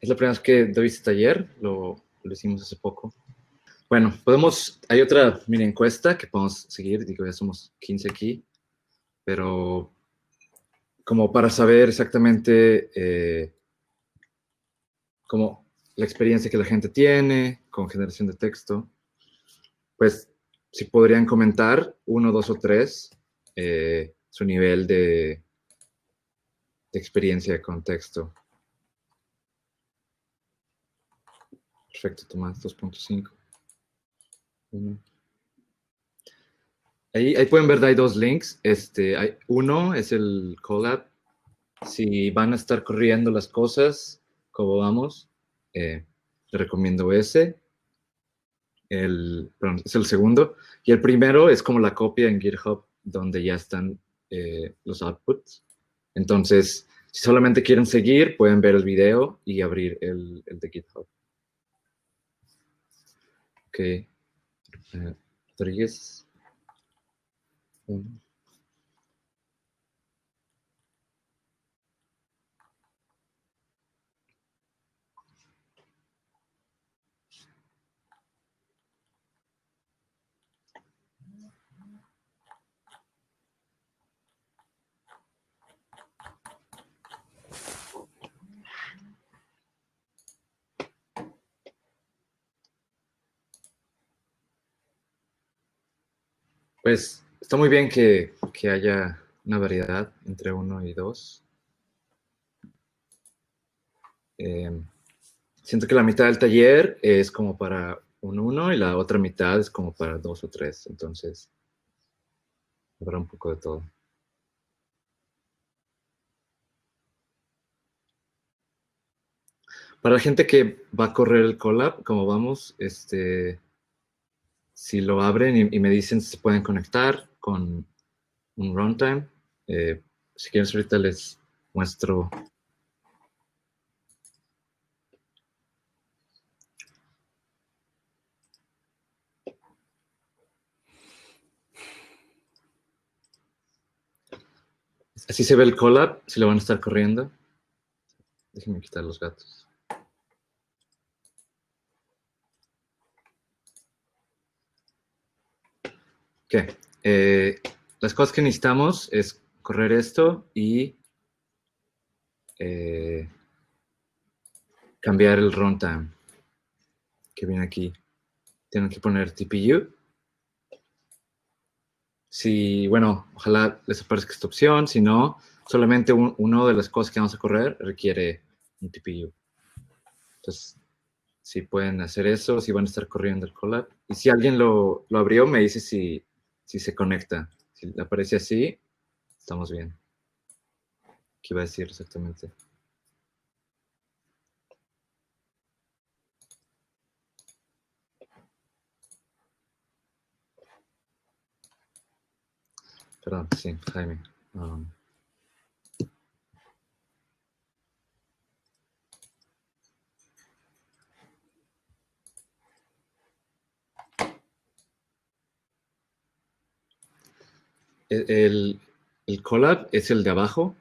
Es la primera vez que doy este taller, lo hicimos hace poco. Bueno, hay otra mini encuesta que podemos seguir, digo, ya somos 15 aquí, pero como para saber exactamente como la experiencia que la gente tiene con generación de texto, pues si podrían comentar 1, 2 o 3 su nivel de experiencia con texto. Perfecto, Tomás, 2.5. Ahí pueden ver, hay 2 links. Uno es el collab. Si van a estar corriendo las cosas, como vamos, les recomiendo ese. Perdón, es el segundo. Y el primero es como la copia en GitHub, donde ya están los outputs. Entonces, si solamente quieren seguir, pueden ver el video y abrir el de GitHub. Ok. Rodríguez. Pues está muy bien que haya una variedad entre 1 y 2. Siento que la mitad del taller es como para un 1 y la otra mitad es como para 2 o 3. Entonces, habrá un poco de todo. Para la gente que va a correr el collab, como vamos, si lo abren y me dicen si se pueden conectar con un runtime, si quieren ahorita les muestro. Así se ve el collab, si lo van a estar corriendo. Déjenme quitar los gatos. Ok. Las cosas que necesitamos es correr esto y cambiar el runtime que viene aquí. Tienen que poner TPU. Si, bueno, ojalá les aparezca esta opción. Si no, solamente uno de las cosas que vamos a correr requiere un TPU. Entonces, si pueden hacer eso, si van a estar corriendo el collab. Y si alguien lo abrió, me dice si se conecta. Si le aparece así, estamos bien. ¿Qué iba a decir exactamente? Perdón, sí, Jaime. El collab es el de abajo.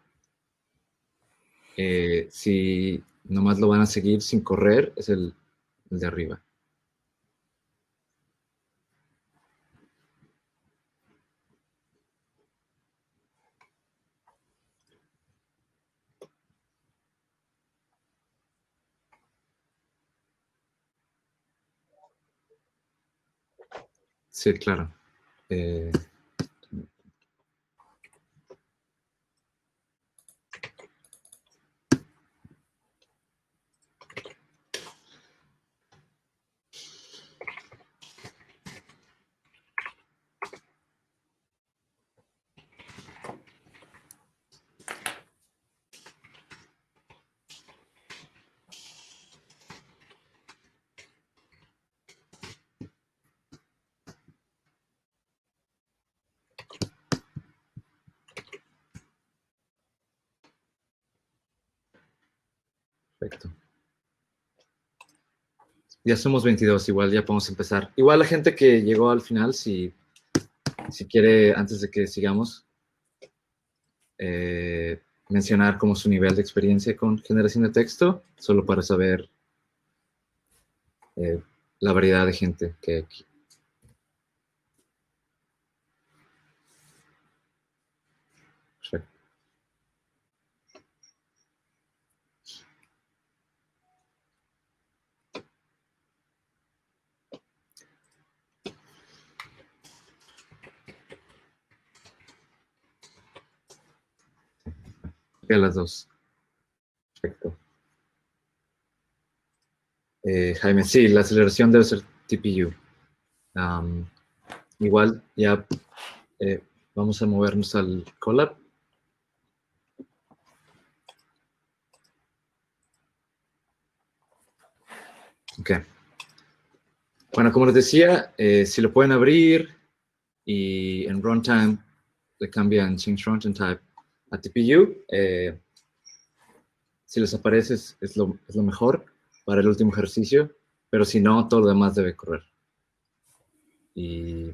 Si nomás lo van a seguir sin correr, es el de arriba. Sí, claro. Perfecto. Ya somos 22, igual ya podemos empezar. Igual la gente que llegó al final, si quiere, antes de que sigamos, mencionar como su nivel de experiencia con generación de texto, solo para saber la variedad de gente que hay aquí. Perfecto. A las dos. Perfecto. Jaime, sí, la aceleración debe ser TPU. Igual ya vamos a movernos al Colab. Ok. Bueno, como les decía, si lo pueden abrir y en runtime le cambian change runtime type a TPU, si les aparece es lo mejor para el último ejercicio, pero si no, todo lo demás debe correr. Y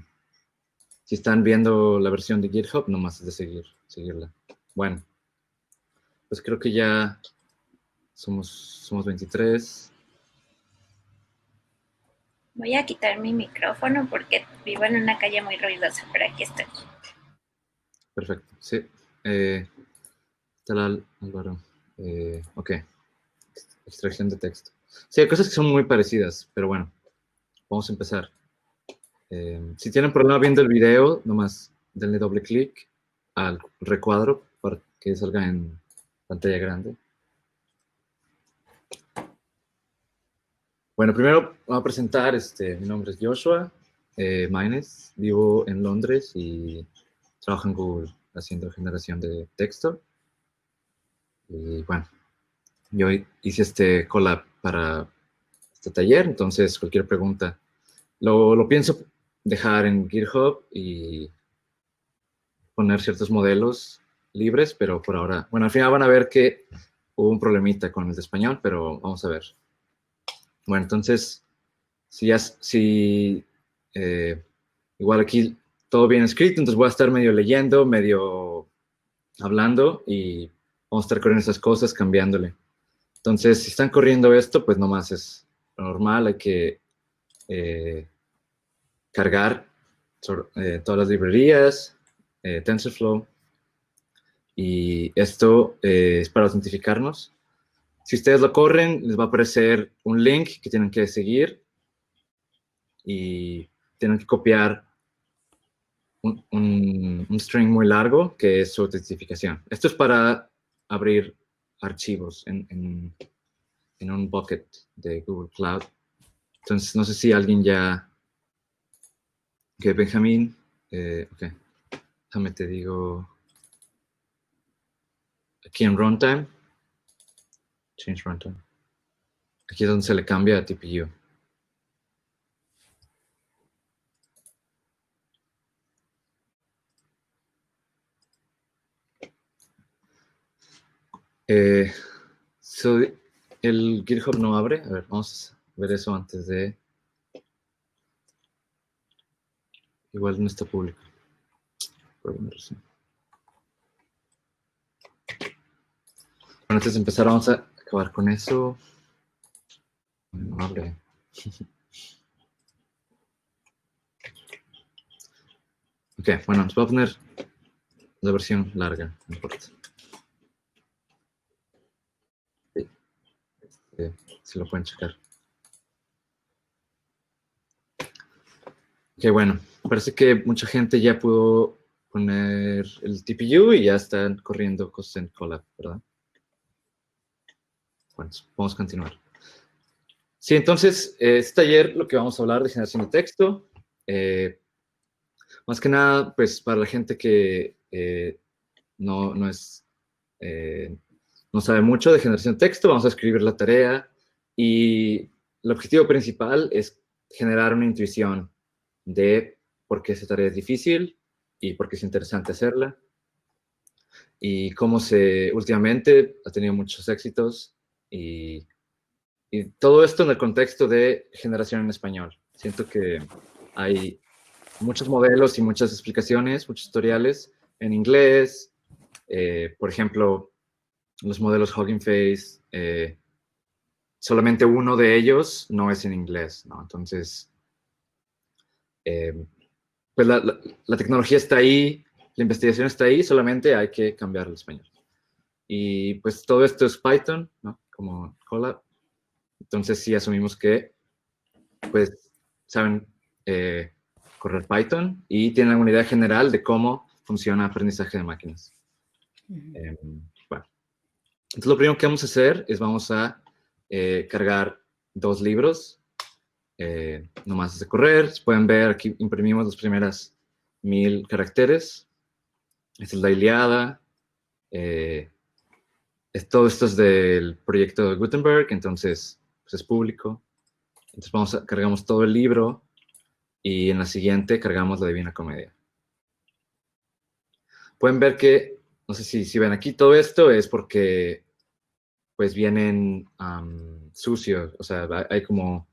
si están viendo la versión de GitHub, nomás es de seguirla. Bueno, pues creo que ya somos 23. Voy a quitar mi micrófono porque vivo en una calle muy ruidosa, pero aquí estoy. Perfecto, sí. Tal Álvaro. Ok. Extracción de texto. Sí, hay cosas que son muy parecidas, pero bueno, vamos a empezar. Si tienen problema viendo el video, nomás denle doble clic al recuadro para que salga en pantalla grande. Bueno, primero voy a presentar, mi nombre es Joshua Maines, vivo en Londres y trabajo en Google haciendo generación de texto. Y bueno, yo hice este collab para este taller, entonces cualquier pregunta lo pienso dejar en GitHub y poner ciertos modelos libres, pero por ahora, bueno, al final van a ver que hubo un problemita con el de español, pero vamos a ver. Bueno, entonces, si igual aquí todo bien escrito, entonces voy a estar medio leyendo, medio hablando y vamos a estar corriendo esas cosas, cambiándole. Entonces, si están corriendo esto, pues nomás es normal, hay que cargar todas las librerías, TensorFlow, y esto es para autentificarnos. Si ustedes lo corren, les va a aparecer un link que tienen que seguir y tienen que copiar un string muy largo que es su autentificación. Esto es para abrir archivos en un bucket de Google Cloud. Entonces, no sé si alguien ya... Ok, Benjamín. Ok, déjame te digo... Aquí en runtime, change runtime. Aquí es donde se le cambia a TPU. El GitHub no abre. A ver, vamos a ver eso antes de... Igual no está público. Por alguna razón. Bueno, antes de empezar vamos a acabar con eso. No abre. Ok, bueno, nos voy a poner la versión larga, no importa. Sí. Si lo pueden checar. Ok, bueno, parece que mucha gente ya pudo poner el TPU y ya están corriendo cosas en Colab, ¿verdad? Bueno, vamos a continuar. Sí, entonces, este taller lo que vamos a hablar de generación de texto. Más que nada, pues para la gente que no sabe mucho de generación de texto, vamos a escribir la tarea y el objetivo principal es generar una intuición de por qué esa tarea es difícil y por qué es interesante hacerla y cómo últimamente ha tenido muchos éxitos y todo esto en el contexto de generación en español. Siento que hay muchos modelos y muchas explicaciones, muchos tutoriales en inglés. Por ejemplo, los modelos Hugging Face, solamente uno de ellos no es en inglés, ¿no? Entonces, pues la tecnología está ahí, la investigación está ahí, solamente hay que cambiar al español. Y pues todo esto es Python, ¿no? Como Colab. Entonces sí asumimos que, pues, saben correr Python y tienen alguna idea general de cómo funciona aprendizaje de máquinas. Bueno, entonces lo primero que vamos a hacer es vamos a cargar 2 libros, nomás de correr. Pueden ver, aquí imprimimos las primeras 1000 caracteres. Esta es la Ilíada. Todo esto es del proyecto de Gutenberg, entonces pues es público. Entonces cargamos todo el libro y en la siguiente cargamos la Divina Comedia. Pueden ver que, no sé si ven aquí, todo esto es porque pues vienen sucios, o sea, hay como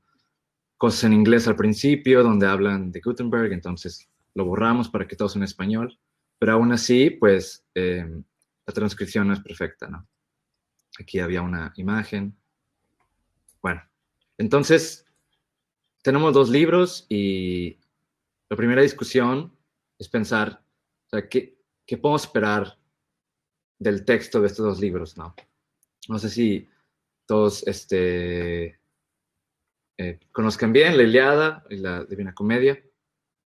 cosas en inglés al principio donde hablan de Gutenberg, entonces lo borramos para que todo sea en español, pero aún así, pues la transcripción no es perfecta, ¿no? Aquí había una imagen. Bueno, entonces tenemos 2 libros y la primera discusión es pensar, o sea, ¿qué podemos esperar del texto de estos 2 libros, no? No sé si todos conozcan bien la Ilíada y la Divina Comedia,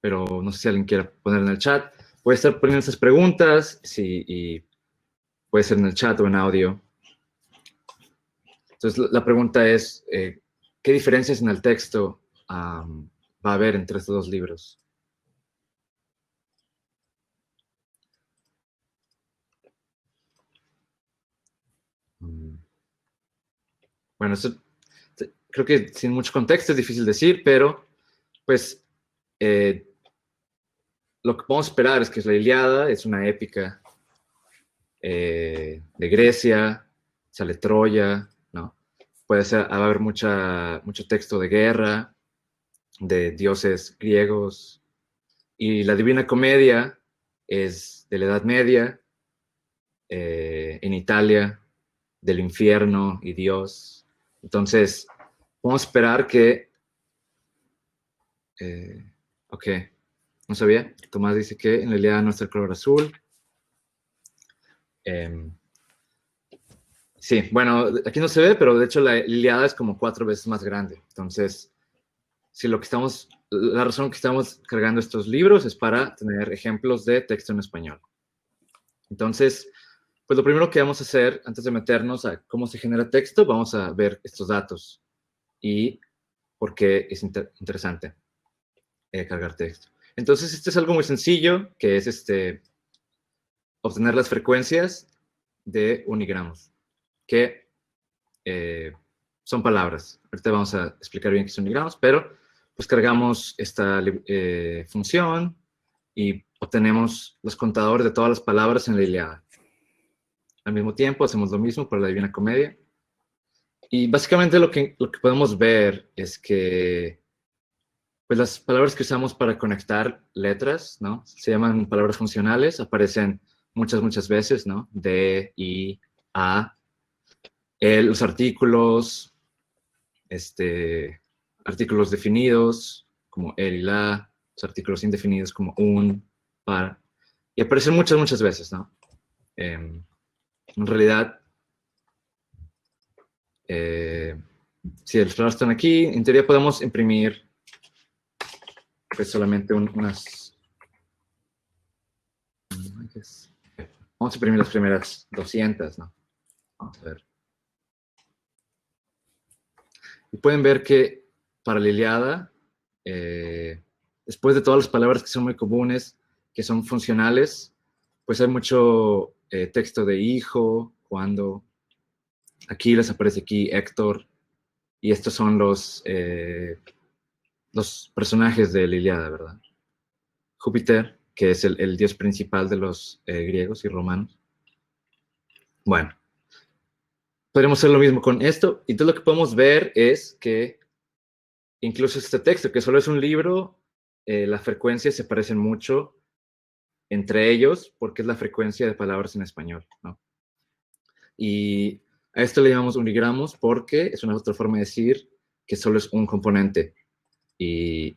pero no sé si alguien quiera poner en el chat. Voy a estar poniendo esas preguntas, y puede ser en el chat o en audio. Entonces, la pregunta es, ¿qué diferencias en el texto va a haber entre estos 2 libros? Bueno, eso, creo que sin mucho contexto es difícil decir, pero pues lo que podemos esperar es que la Ilíada es una épica de Grecia, sale Troya, ¿no? Puede ser, va a haber mucho texto de guerra, de dioses griegos, y la Divina Comedia es de la Edad Media, en Italia, del infierno y Dios. Entonces, podemos esperar que... ok, no sabía. Tomás dice que en la Ilíada no está el color azul. Sí, bueno, aquí no se ve, pero de hecho la Ilíada es como 4 veces más grande. Entonces, si la razón que estamos cargando estos libros es para tener ejemplos de texto en español. Entonces, pues lo primero que vamos a hacer antes de meternos a cómo se genera texto, vamos a ver estos datos y por qué es interesante cargar texto. Entonces, este es algo muy sencillo, que es obtener las frecuencias de unigramos, que son palabras. Ahorita vamos a explicar bien qué son unigramos, pero pues cargamos esta función y obtenemos los contadores de todas las palabras en la Ilíada. Al mismo tiempo hacemos lo mismo para la Divina Comedia. Y básicamente lo que podemos ver es que pues las palabras que usamos para conectar letras, ¿no? Se llaman palabras funcionales, aparecen muchas veces, ¿no? De, I, A. Los artículos, artículos definidos, como el y la, los artículos indefinidos como un, para, y aparecen muchas veces, ¿no? En realidad, si los palabras están aquí, en teoría podemos imprimir pues solamente unas... Vamos a imprimir las primeras 200, ¿no? Vamos a ver. Y pueden ver que para la Ilíada, después de todas las palabras que son muy comunes, que son funcionales, pues hay mucho texto de hijo, cuando. Aquí les aparece aquí Héctor, y estos son los personajes de la Ilíada, ¿verdad? Júpiter, que es el dios principal de los griegos y romanos. Bueno, podríamos hacer lo mismo con esto. Y entonces lo que podemos ver es que incluso este texto, que solo es un libro, las frecuencias se parecen mucho entre ellos porque es la frecuencia de palabras en español, ¿no? Y a esto le llamamos unigramos porque es una otra forma de decir que solo es un componente. Y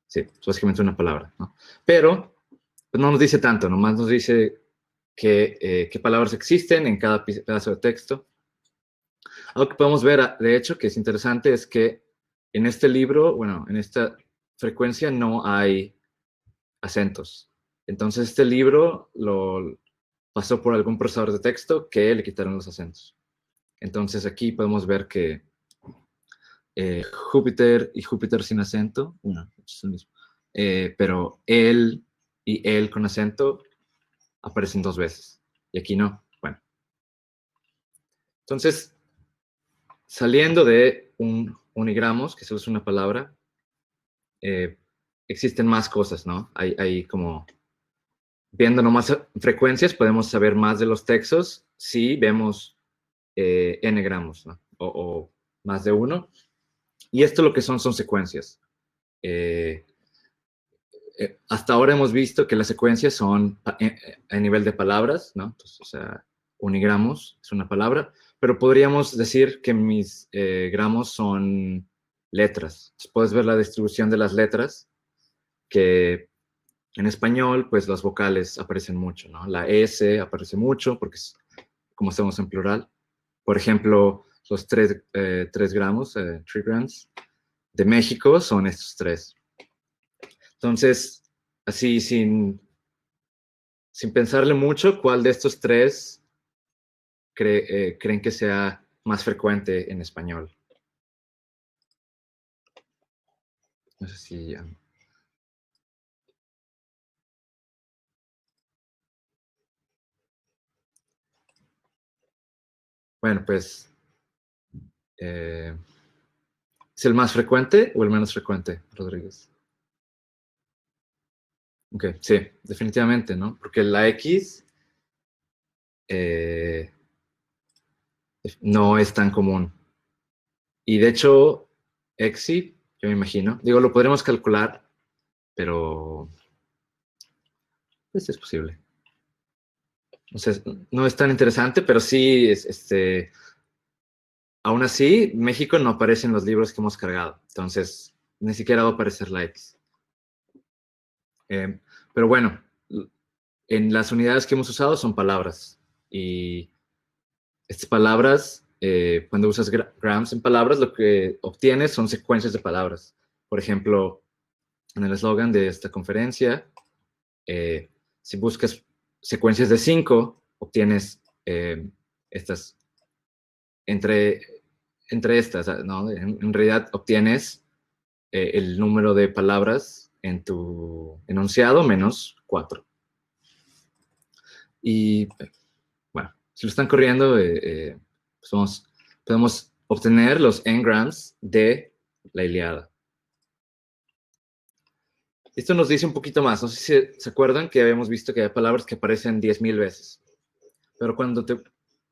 sí, es básicamente una palabra, ¿no? Pero pues no nos dice tanto, nomás nos dice qué palabras existen en cada pedazo de texto. Algo que podemos ver, de hecho, que es interesante, es que en este libro, bueno, en esta frecuencia no hay acentos. Entonces este libro lo pasó por algún procesador de texto que le quitaron los acentos. Entonces aquí podemos ver que Júpiter y Júpiter sin acento, bueno, es el mismo, pero él y él con acento aparecen 2 veces. Y aquí no. Bueno. Entonces, saliendo de un unigramos, que solo es una palabra, existen más cosas, ¿no? Hay como, viendo nomás frecuencias, podemos saber más de los textos si vemos n gramos, ¿no? O más de uno. Y esto lo que son secuencias. Hasta ahora hemos visto que las secuencias son a nivel de palabras, ¿no? Entonces, o sea, unigramos es una palabra, pero podríamos decir que mis gramos son letras. Entonces, puedes ver la distribución de las letras, que en español, pues las vocales aparecen mucho, ¿no? La S aparece mucho porque es como estamos en plural. Por ejemplo, los 3 gramos, 3 grams, de México son estos 3. Entonces, así sin pensarle mucho, ¿cuál de estos 3 creen que sea más frecuente en español? No sé si... bueno, pues... ¿es el más frecuente o el menos frecuente, Rodríguez? Ok, sí, definitivamente, ¿no? Porque la X no es tan común. Y de hecho, EXI, yo me imagino, digo, lo podremos calcular, pero pues es posible. O sea, no es tan interesante, pero sí, aún así, México no aparece en los libros que hemos cargado. Entonces, ni siquiera va a aparecer la X. Pero bueno, en las unidades que hemos usado son palabras. Y estas palabras, cuando usas grams en palabras, lo que obtienes son secuencias de palabras. Por ejemplo, en el eslogan de esta conferencia, si buscas secuencias de 5, obtienes estas, entre estas, ¿no? En realidad obtienes el número de palabras en tu enunciado menos 4. Y bueno, si lo están corriendo, pues podemos obtener los n-grams de la Ilíada. Esto nos dice un poquito más. No sé si se acuerdan que habíamos visto que hay palabras que aparecen 10,000 veces. Pero cuando te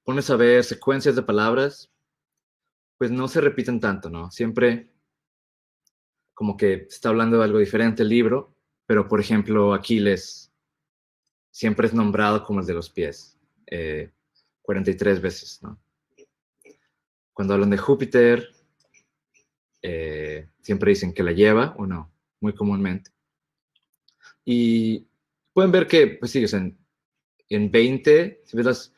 pones a ver secuencias de palabras, pues no se repiten tanto, ¿no? Siempre como que está hablando de algo diferente el libro, pero por ejemplo, Aquiles siempre es nombrado como el de los pies, 43 veces, ¿no? Cuando hablan de Júpiter, siempre dicen que la lleva, o no, muy comúnmente. Y pueden ver que, pues sí, en 20, si ves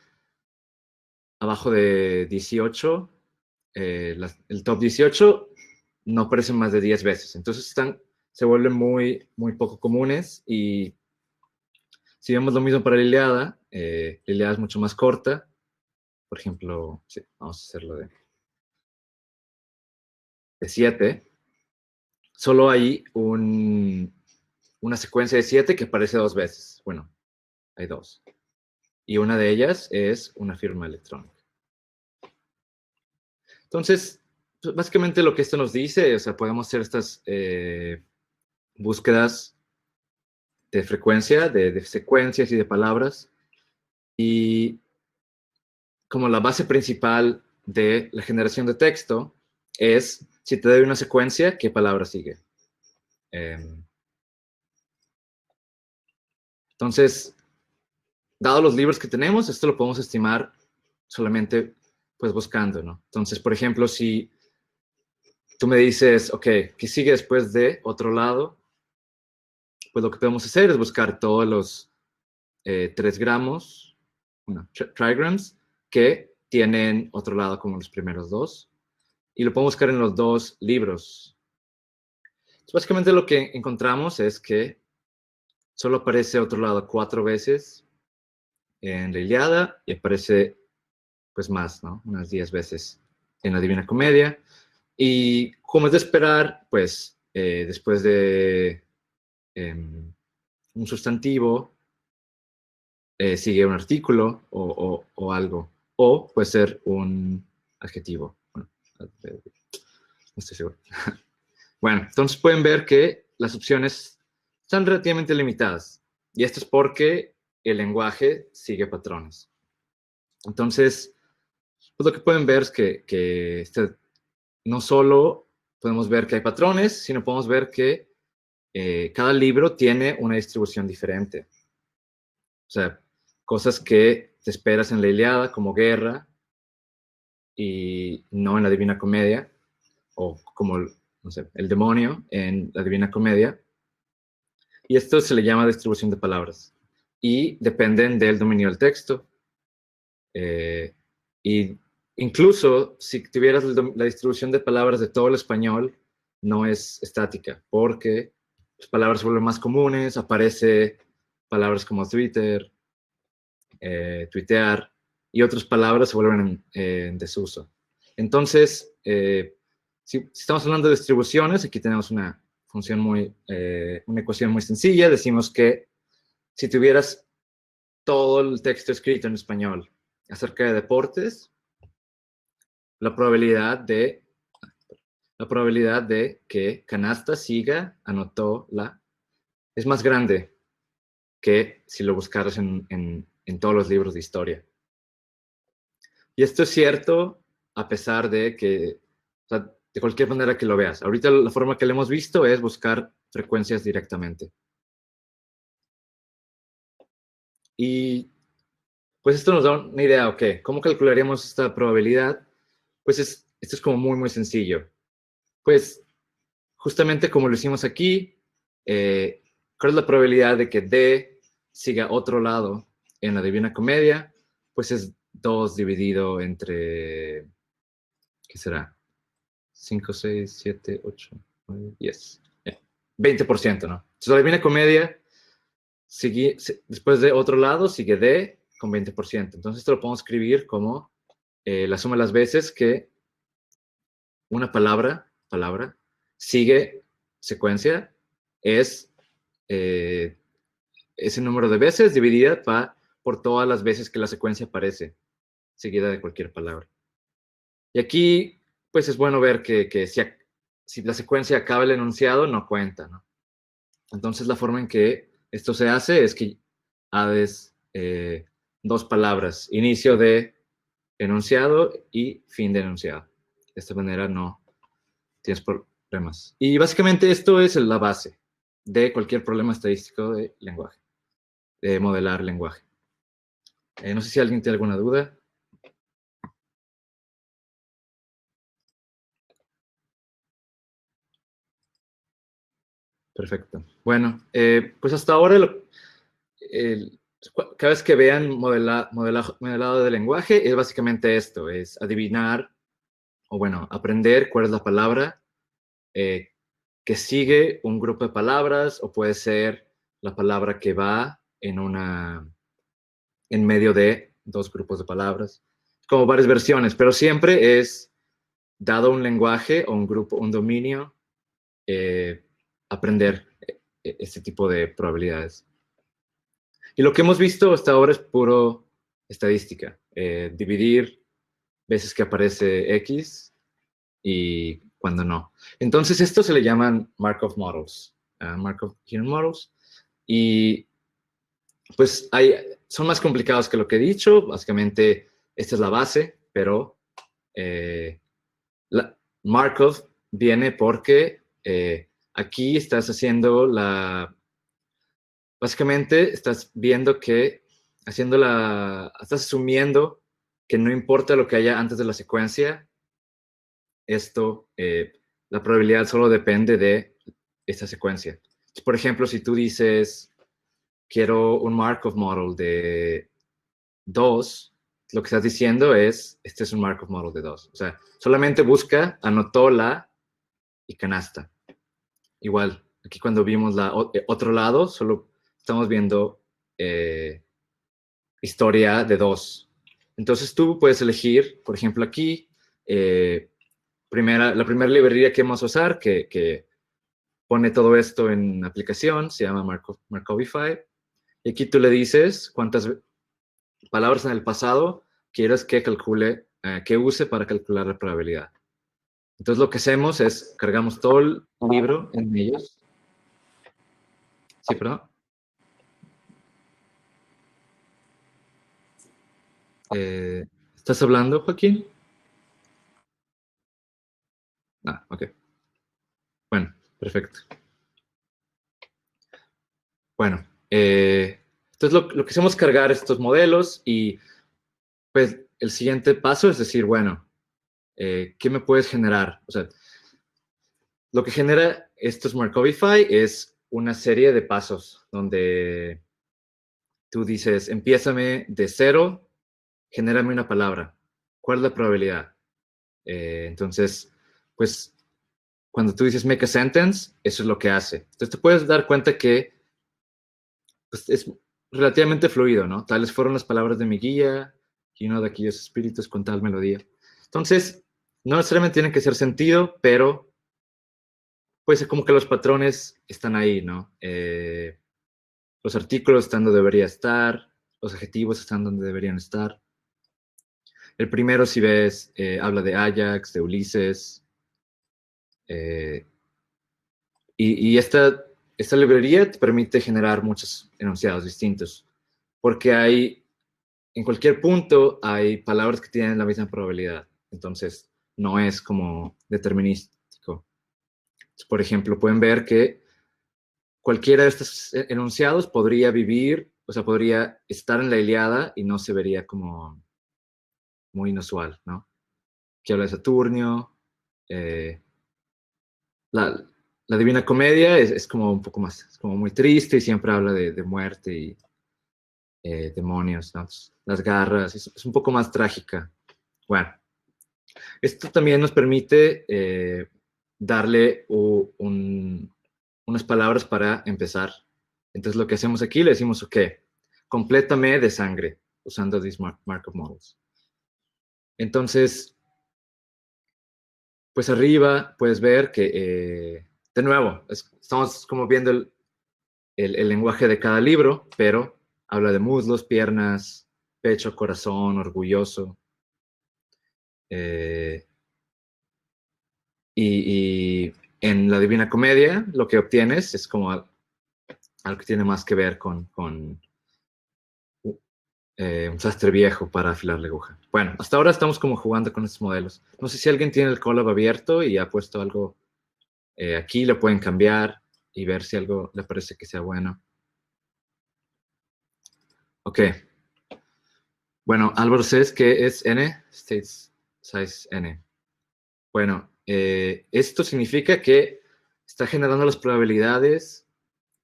abajo de 18, el top 18 no aparecen más de 10 veces. Entonces se vuelven muy, muy poco comunes. Y si vemos lo mismo para la Ilíada es mucho más corta. Por ejemplo, sí, vamos a hacerlo de 7. Solo hay una secuencia de 7 que aparece 2 veces. Bueno, hay 2. Y una de ellas es una firma electrónica. Entonces, pues, básicamente lo que esto nos dice, o sea, podemos hacer estas búsquedas de frecuencia, de secuencias y de palabras. Y como la base principal de la generación de texto es, si te doy una secuencia, ¿qué palabra sigue? Entonces, dado los libros que tenemos, esto lo podemos estimar solamente pues buscando, ¿no? Entonces, por ejemplo, si tú me dices, ok, ¿qué sigue después de otro lado? Pues lo que podemos hacer es buscar todos los 3 gramos, bueno, trigrams, que tienen otro lado como los primeros 2. Y lo podemos buscar en los 2 libros. Entonces, básicamente lo que encontramos es que solo aparece otro lado 4 veces en la Ilíada y aparece pues más, ¿no? Unas 10 veces en la Divina Comedia. Y como es de esperar, pues después de un sustantivo sigue un artículo o algo. O puede ser un adjetivo. Bueno, no estoy seguro. Bueno, entonces pueden ver que las opciones están relativamente limitadas. Y esto es porque el lenguaje sigue patrones. Entonces, pues lo que pueden ver es que no solo podemos ver que hay patrones, sino podemos ver que cada libro tiene una distribución diferente. O sea, cosas que te esperas en la Ilíada, como guerra, y no en la Divina Comedia, o como, no sé, el demonio en la Divina Comedia. Y esto se le llama distribución de palabras. Y dependen del dominio del texto. Y incluso si tuvieras la distribución de palabras de todo el español, no es estática, porque las palabras se vuelven más comunes, aparece palabras como Twitter, tuitear, y otras palabras se vuelven en desuso. Entonces, si estamos hablando de distribuciones, aquí tenemos una función una ecuación muy sencilla. Decimos que si tuvieras todo el texto escrito en español acerca de deportes, la probabilidad de que Canasta siga, anotó la, es más grande que si lo buscaras en todos los libros de historia. Y esto es cierto a pesar de que, o sea, de cualquier manera que lo veas. Ahorita la forma que lo hemos visto es buscar frecuencias directamente. Y pues esto nos da una idea, ok, ¿cómo calcularíamos esta probabilidad? Pues esto es como muy sencillo. Pues justamente como lo hicimos aquí, ¿cuál es la probabilidad de que D siga otro lado en la Divina Comedia? Pues es 2 dividido entre, ¿qué será? 5, 6, 7, 8, 9, 10. 20%, ¿no? Entonces la Divina Comedia, después de otro lado, sigue D con 20%. Entonces esto lo podemos escribir como la suma de las veces que una palabra sigue secuencia es ese número de veces dividida por todas las veces que la secuencia aparece, seguida de cualquier palabra. Y aquí, pues es bueno ver que si la secuencia acaba el enunciado, no cuenta, ¿no? Entonces la forma en que esto se hace es que hades 2 palabras, inicio de enunciado y fin de enunciado. De esta manera no tienes problemas. Y básicamente esto es la base de cualquier problema estadístico de lenguaje, de modelar lenguaje. No sé si alguien tiene alguna duda. Perfecto. Bueno, pues hasta ahora cada vez que vean modelado de lenguaje es básicamente esto, es adivinar o bueno, aprender cuál es la palabra que sigue un grupo de palabras o puede ser la palabra que va en medio de 2 grupos de palabras, como varias versiones, pero siempre es dado un lenguaje o un grupo, un dominio, aprender este tipo de probabilidades. Y lo que hemos visto hasta ahora es puro estadística, dividir veces que aparece X y cuando no. Entonces, esto se le llaman Markov Models, Markov Hidden Models, y pues son más complicados que lo que he dicho. Básicamente, esta es la base, pero Markov viene porque aquí estás haciendo básicamente estás viendo estás asumiendo que no importa lo que haya antes de la secuencia, la probabilidad solo depende de esta secuencia. Por ejemplo, si tú dices, quiero un Markov model de 2, lo que estás diciendo es, este es un Markov model de 2. O sea, solamente busca, anotó la y canasta. Igual, aquí cuando vimos otro lado, solo estamos viendo historia de 2. Entonces tú puedes elegir, por ejemplo, aquí, la primera librería que vamos a usar, que pone todo esto en aplicación, se llama Markovify. Y aquí tú le dices cuántas palabras en el pasado quieres que calcule, que use para calcular la probabilidad. Entonces lo que hacemos es cargamos todo el libro en ellos. Sí, perdón. ¿Estás hablando, Joaquín? Ah, ok. Bueno, perfecto. Bueno, entonces lo que hacemos es cargar estos modelos y pues el siguiente paso es decir, bueno, ¿qué me puedes generar? O sea, lo que genera estos Markovify es una serie de pasos donde tú dices, empiézame de 0, genérame una palabra. ¿Cuál es la probabilidad? Entonces, pues cuando tú dices make a sentence, eso es lo que hace. Entonces te puedes dar cuenta que pues, es relativamente fluido, ¿no? Tales fueron las palabras de mi guía y uno de aquellos espíritus con tal melodía. Entonces, no necesariamente tienen que ser sentido, pero pues como que los patrones están ahí, ¿no? Los artículos están donde debería estar, los adjetivos están donde deberían estar. El primero, si ves, habla de Ajax, de Ulises, y esta librería te permite generar muchos enunciados distintos, porque en cualquier punto hay palabras que tienen la misma probabilidad, entonces no es como determinístico. Por ejemplo, pueden ver que cualquiera de estos enunciados podría vivir, o sea, podría estar en la Ilíada y no se vería como muy inusual, ¿no? Que habla de Saturnio, eh, la, la Divina Comedia es como un poco más, es como muy triste y siempre habla de muerte y demonios, ¿no? Las garras, es un poco más trágica. Bueno, esto también nos permite darle unas palabras para empezar. Entonces lo que hacemos aquí, le decimos, ok, complétame de sangre, usando these Markov models. Entonces, pues arriba puedes ver que, de nuevo, estamos como viendo el lenguaje de cada libro, pero habla de muslos, piernas, pecho, corazón, orgulloso. Y en la Divina Comedia lo que obtienes es como algo que tiene más que ver con un sastre viejo para afilar la aguja. Bueno, hasta ahora estamos como jugando con estos modelos. No sé si alguien tiene el Colab abierto y ha puesto algo aquí, lo pueden cambiar y ver si algo le parece que sea bueno. Ok. Bueno, Álvaro says que es N, states size N. Bueno, esto significa que está generando las probabilidades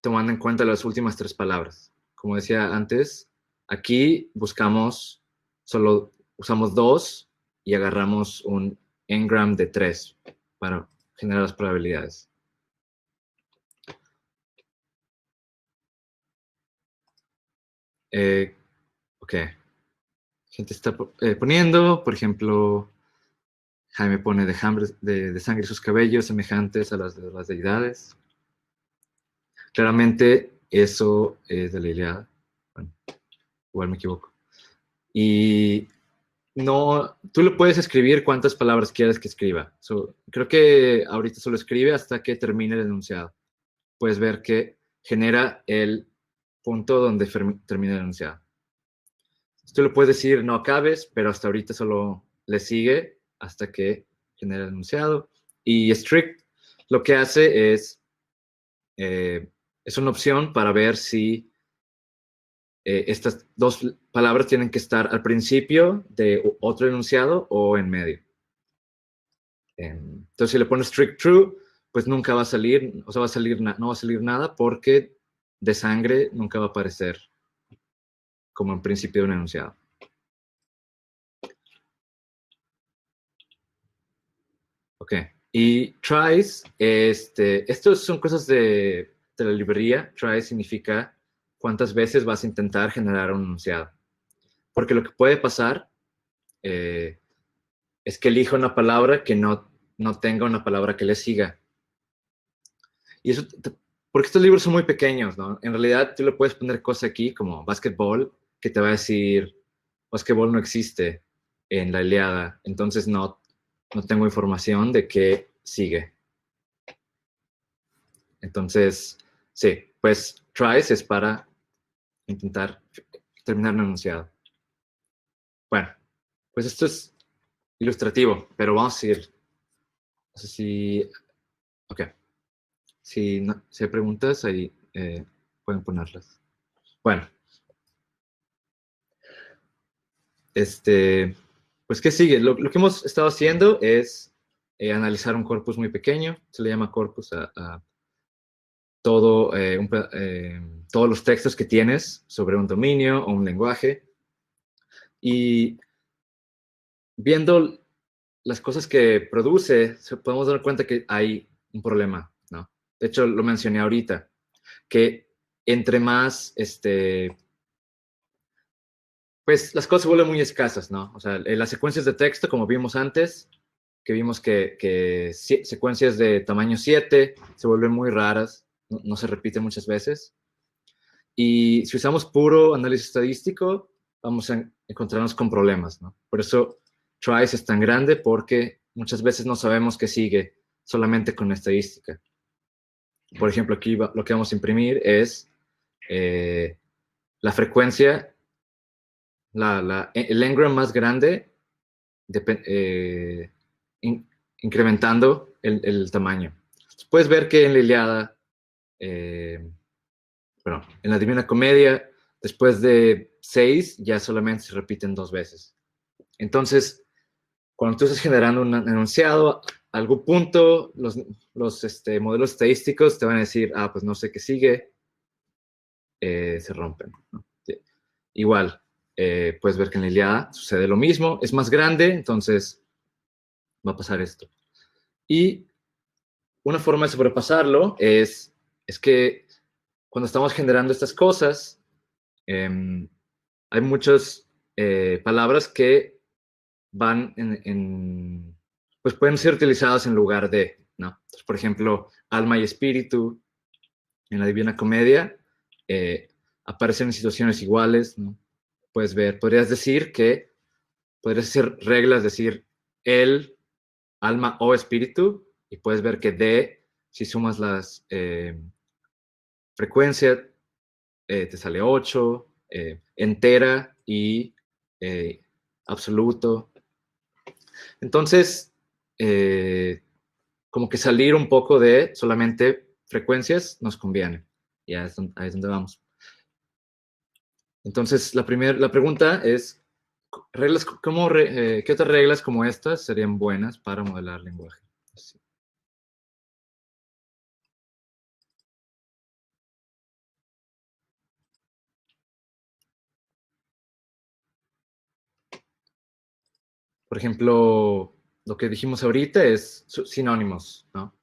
tomando en cuenta las últimas 3 palabras. Como decía antes, aquí usamos 2 y agarramos un n-gram de 3 para generar las probabilidades. Ok. Gente está poniendo, por ejemplo, Jaime pone de sangre sus cabellos semejantes a las de las deidades. Claramente eso es de la Ilíada. Bueno, igual me equivoco. Y no, tú lo puedes escribir cuántas palabras quieres que escriba. Creo que ahorita solo escribe hasta que termine el enunciado. Puedes ver que genera el punto donde termina el enunciado. Tú lo puedes decir no acabes, pero hasta ahorita solo le sigue hasta que genera el enunciado. Y strict lo que hace es una opción para ver si estas dos palabras tienen que estar al principio de otro enunciado o en medio. Entonces, si le pones strict true, pues nunca va a salir, o sea, no va a salir nada porque de sangre nunca va a aparecer como en principio de un enunciado. Ok. Y tries, estos son cosas de la librería. Try significa cuántas veces vas a intentar generar un enunciado. Porque lo que puede pasar es que elija una palabra que no tenga una palabra que le siga. Y eso, porque estos libros son muy pequeños, ¿no? En realidad tú le puedes poner cosas aquí como básquetbol, que te va a decir, básquetbol no existe en la Ilíada, entonces no tengo información de qué sigue. Entonces, sí, pues tries es para intentar terminar un enunciado. Bueno, pues esto es ilustrativo, pero vamos a seguir. No sé si, ok, si hay preguntas ahí pueden ponerlas. Bueno, pues ¿qué sigue? Lo que hemos estado haciendo es analizar un corpus muy pequeño, se le llama corpus a todo, todos los textos que tienes sobre un dominio o un lenguaje. Y viendo las cosas que produce, podemos dar cuenta que hay un problema, ¿no? De hecho, lo mencioné ahorita, que entre más, pues las cosas se vuelven muy escasas, ¿no? O sea, las secuencias de texto, como vimos antes, que vimos que secuencias de tamaño 7 se vuelven muy raras, no se repiten muchas veces. Y si usamos puro análisis estadístico, vamos a encontrarnos con problemas, ¿no? Por eso tries es tan grande, porque muchas veces no sabemos qué sigue solamente con estadística. Por ejemplo, aquí lo que vamos a imprimir es la frecuencia, el engram más grande, incrementando el tamaño. Entonces, puedes ver que en la Ilíada, bueno, en la Divina Comedia, después de 6, ya solamente se repiten 2 veces. Entonces, cuando tú estás generando un enunciado, a algún punto los modelos estadísticos te van a decir, pues no sé qué sigue, se rompen, ¿no? Sí. Igual, puedes ver que en la Ilíada sucede lo mismo, es más grande, entonces va a pasar esto. Y una forma de sobrepasarlo es que cuando estamos generando estas cosas, hay muchas palabras que van pues pueden ser utilizadas en lugar de, ¿no? Entonces, por ejemplo, alma y espíritu en la Divina Comedia aparecen en situaciones iguales, ¿no? Puedes ver, podrías hacer reglas, decir el, alma o espíritu, y puedes ver que de, si sumas las frecuencias, te sale 8, entera y absoluto. Entonces, como que salir un poco de solamente frecuencias nos conviene. Y ahí es donde vamos. Entonces, la pregunta es, ¿qué otras reglas como estas serían buenas para modelar lenguaje? Sí. Por ejemplo, lo que dijimos ahorita es sinónimos, ¿no?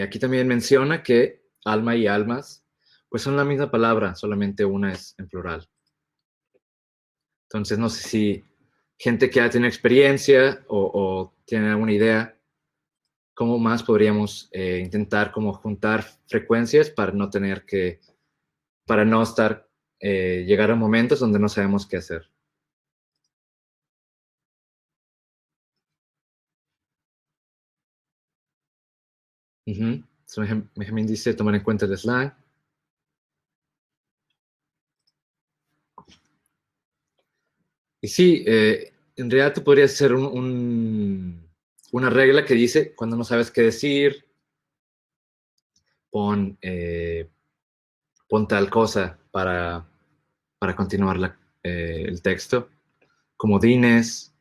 Aquí también menciona que alma y almas, pues son la misma palabra, solamente una es en plural. Entonces, no sé si gente que ya tiene experiencia o tiene alguna idea, ¿cómo más podríamos intentar como juntar frecuencias para no tener para no llegar a momentos donde no sabemos qué hacer? Benjamin dice tomar en cuenta el slang. Y sí, en realidad tú podrías hacer una regla que dice, cuando no sabes qué decir, pon tal cosa para para continuar el texto. Comodines.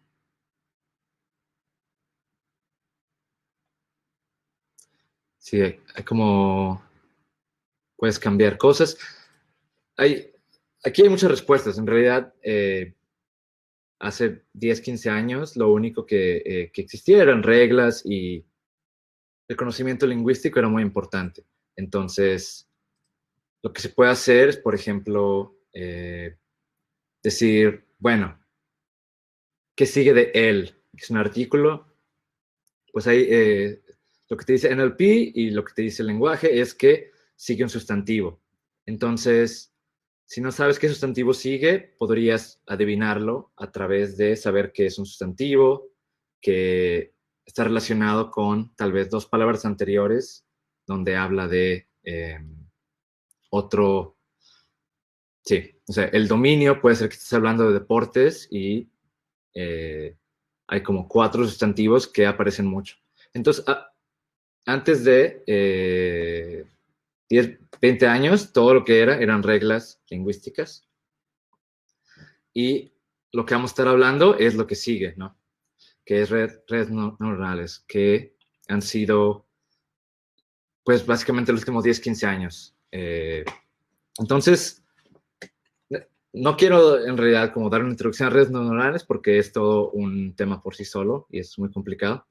Sí, hay como... Puedes cambiar cosas. Aquí hay muchas respuestas. En realidad, hace 10, 15 años, lo único que existía eran reglas y el conocimiento lingüístico era muy importante. Entonces, lo que se puede hacer es, por ejemplo, decir, bueno, ¿qué sigue de él? Es un artículo. Pues ahí lo que te dice NLP y lo que te dice el lenguaje es que sigue un sustantivo. Entonces, si no sabes qué sustantivo sigue, podrías adivinarlo a través de saber qué es un sustantivo, que está relacionado con tal vez dos palabras anteriores, donde habla de otro. Sí, o sea, el dominio puede ser que estés hablando de deportes y hay como 4 sustantivos que aparecen mucho. Entonces, antes de 10, 20 años, todo lo que eran reglas lingüísticas. Y lo que vamos a estar hablando es lo que sigue, ¿no? Que es redes neuronales, que han sido, pues, básicamente los últimos 10, 15 años. Entonces, no quiero en realidad como dar una introducción a redes neuronales porque es todo un tema por sí solo y es muy complicado.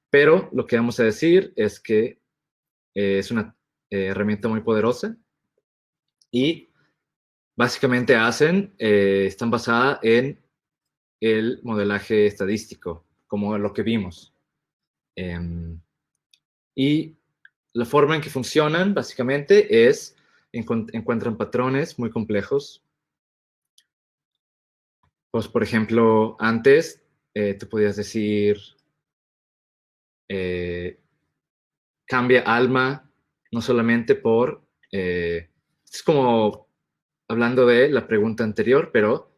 Pero lo que vamos a decir es que es una herramienta muy poderosa y básicamente están basadas en el modelaje estadístico, como lo que vimos. Y la forma en que funcionan, básicamente, es encuentran patrones muy complejos. Pues, por ejemplo, antes tú podías decir, cambia alma, no solamente por... es como hablando de la pregunta anterior, pero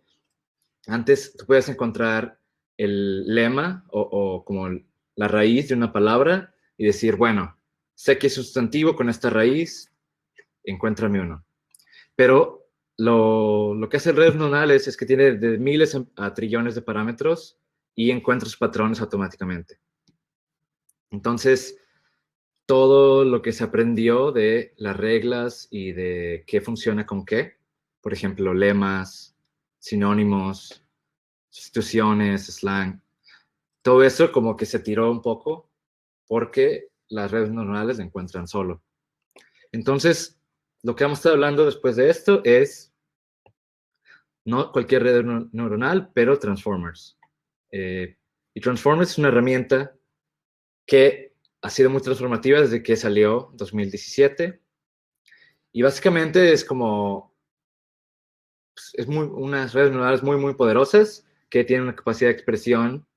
antes tú puedes encontrar el lema o como la raíz de una palabra y decir, bueno, sé que es sustantivo con esta raíz, encuéntrame uno. Pero lo que hace redes neuronales es que tiene de miles a trillones de parámetros y encuentra sus patrones automáticamente. Entonces, todo lo que se aprendió de las reglas y de qué funciona con qué, por ejemplo, lemas, sinónimos, sustituciones, slang, todo eso como que se tiró un poco porque las redes neuronales se encuentran solo. Entonces, lo que vamos a estar hablando después de esto es no cualquier red neuronal, pero Transformers. Y Transformers es una herramienta que ha sido muy transformativa desde que salió en 2017. Y básicamente es como, es unas redes neuronales muy, muy poderosas que tienen una capacidad de expresión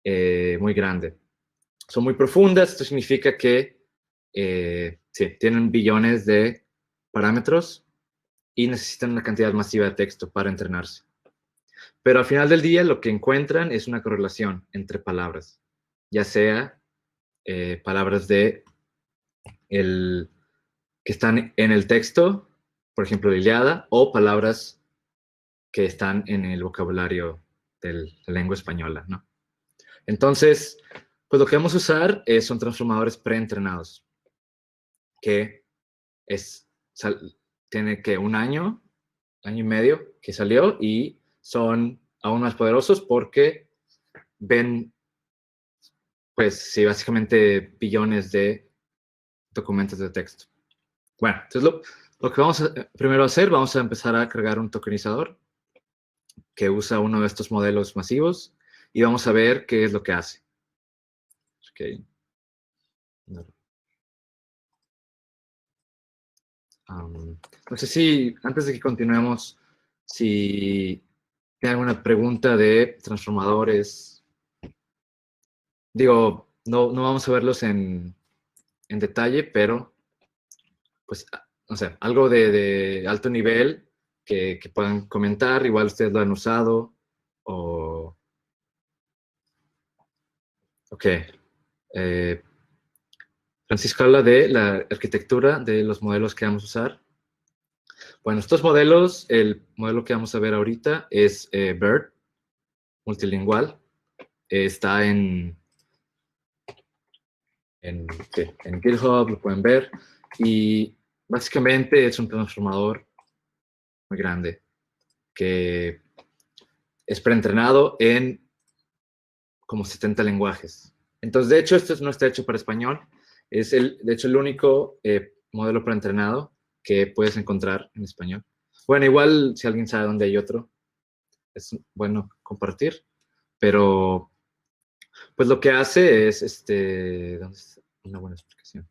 muy grande. Son muy profundas, esto significa que sí, tienen billones de parámetros y necesitan una cantidad masiva de texto para entrenarse. Pero al final del día lo que encuentran es una correlación entre palabras, ya sea palabras que están en el texto, por ejemplo, la Ilíada, o palabras que están en el vocabulario de la lengua española, ¿no? Entonces, pues lo que vamos a usar son transformadores preentrenados, que tiene que un año y medio que salió y son aún más poderosos porque ven, pues sí, básicamente billones de documentos de texto. Bueno, entonces lo que vamos a primero hacer, vamos a empezar a cargar un tokenizador que usa uno de estos modelos masivos y vamos a ver qué es lo que hace. Okay. No. No sé si, antes de que continuemos, si hay alguna pregunta de transformadores. Digo, no vamos a verlos en detalle, pero pues, no sé, algo de alto nivel que puedan comentar, igual ustedes lo han usado, o... Ok. Francisco habla de la arquitectura de los modelos que vamos a usar. Bueno, estos modelos, el modelo que vamos a ver ahorita es BERT, multilingüal. Está en GitHub, lo pueden ver. Y básicamente es un transformador muy grande que es preentrenado en como 70 lenguajes. Entonces, de hecho, esto no está hecho para español. Es, de hecho, el único modelo preentrenado que puedes encontrar en español. Bueno, igual si alguien sabe dónde hay otro, es bueno compartir. Pero, pues lo que hace es, ¿dónde está? Una buena explicación.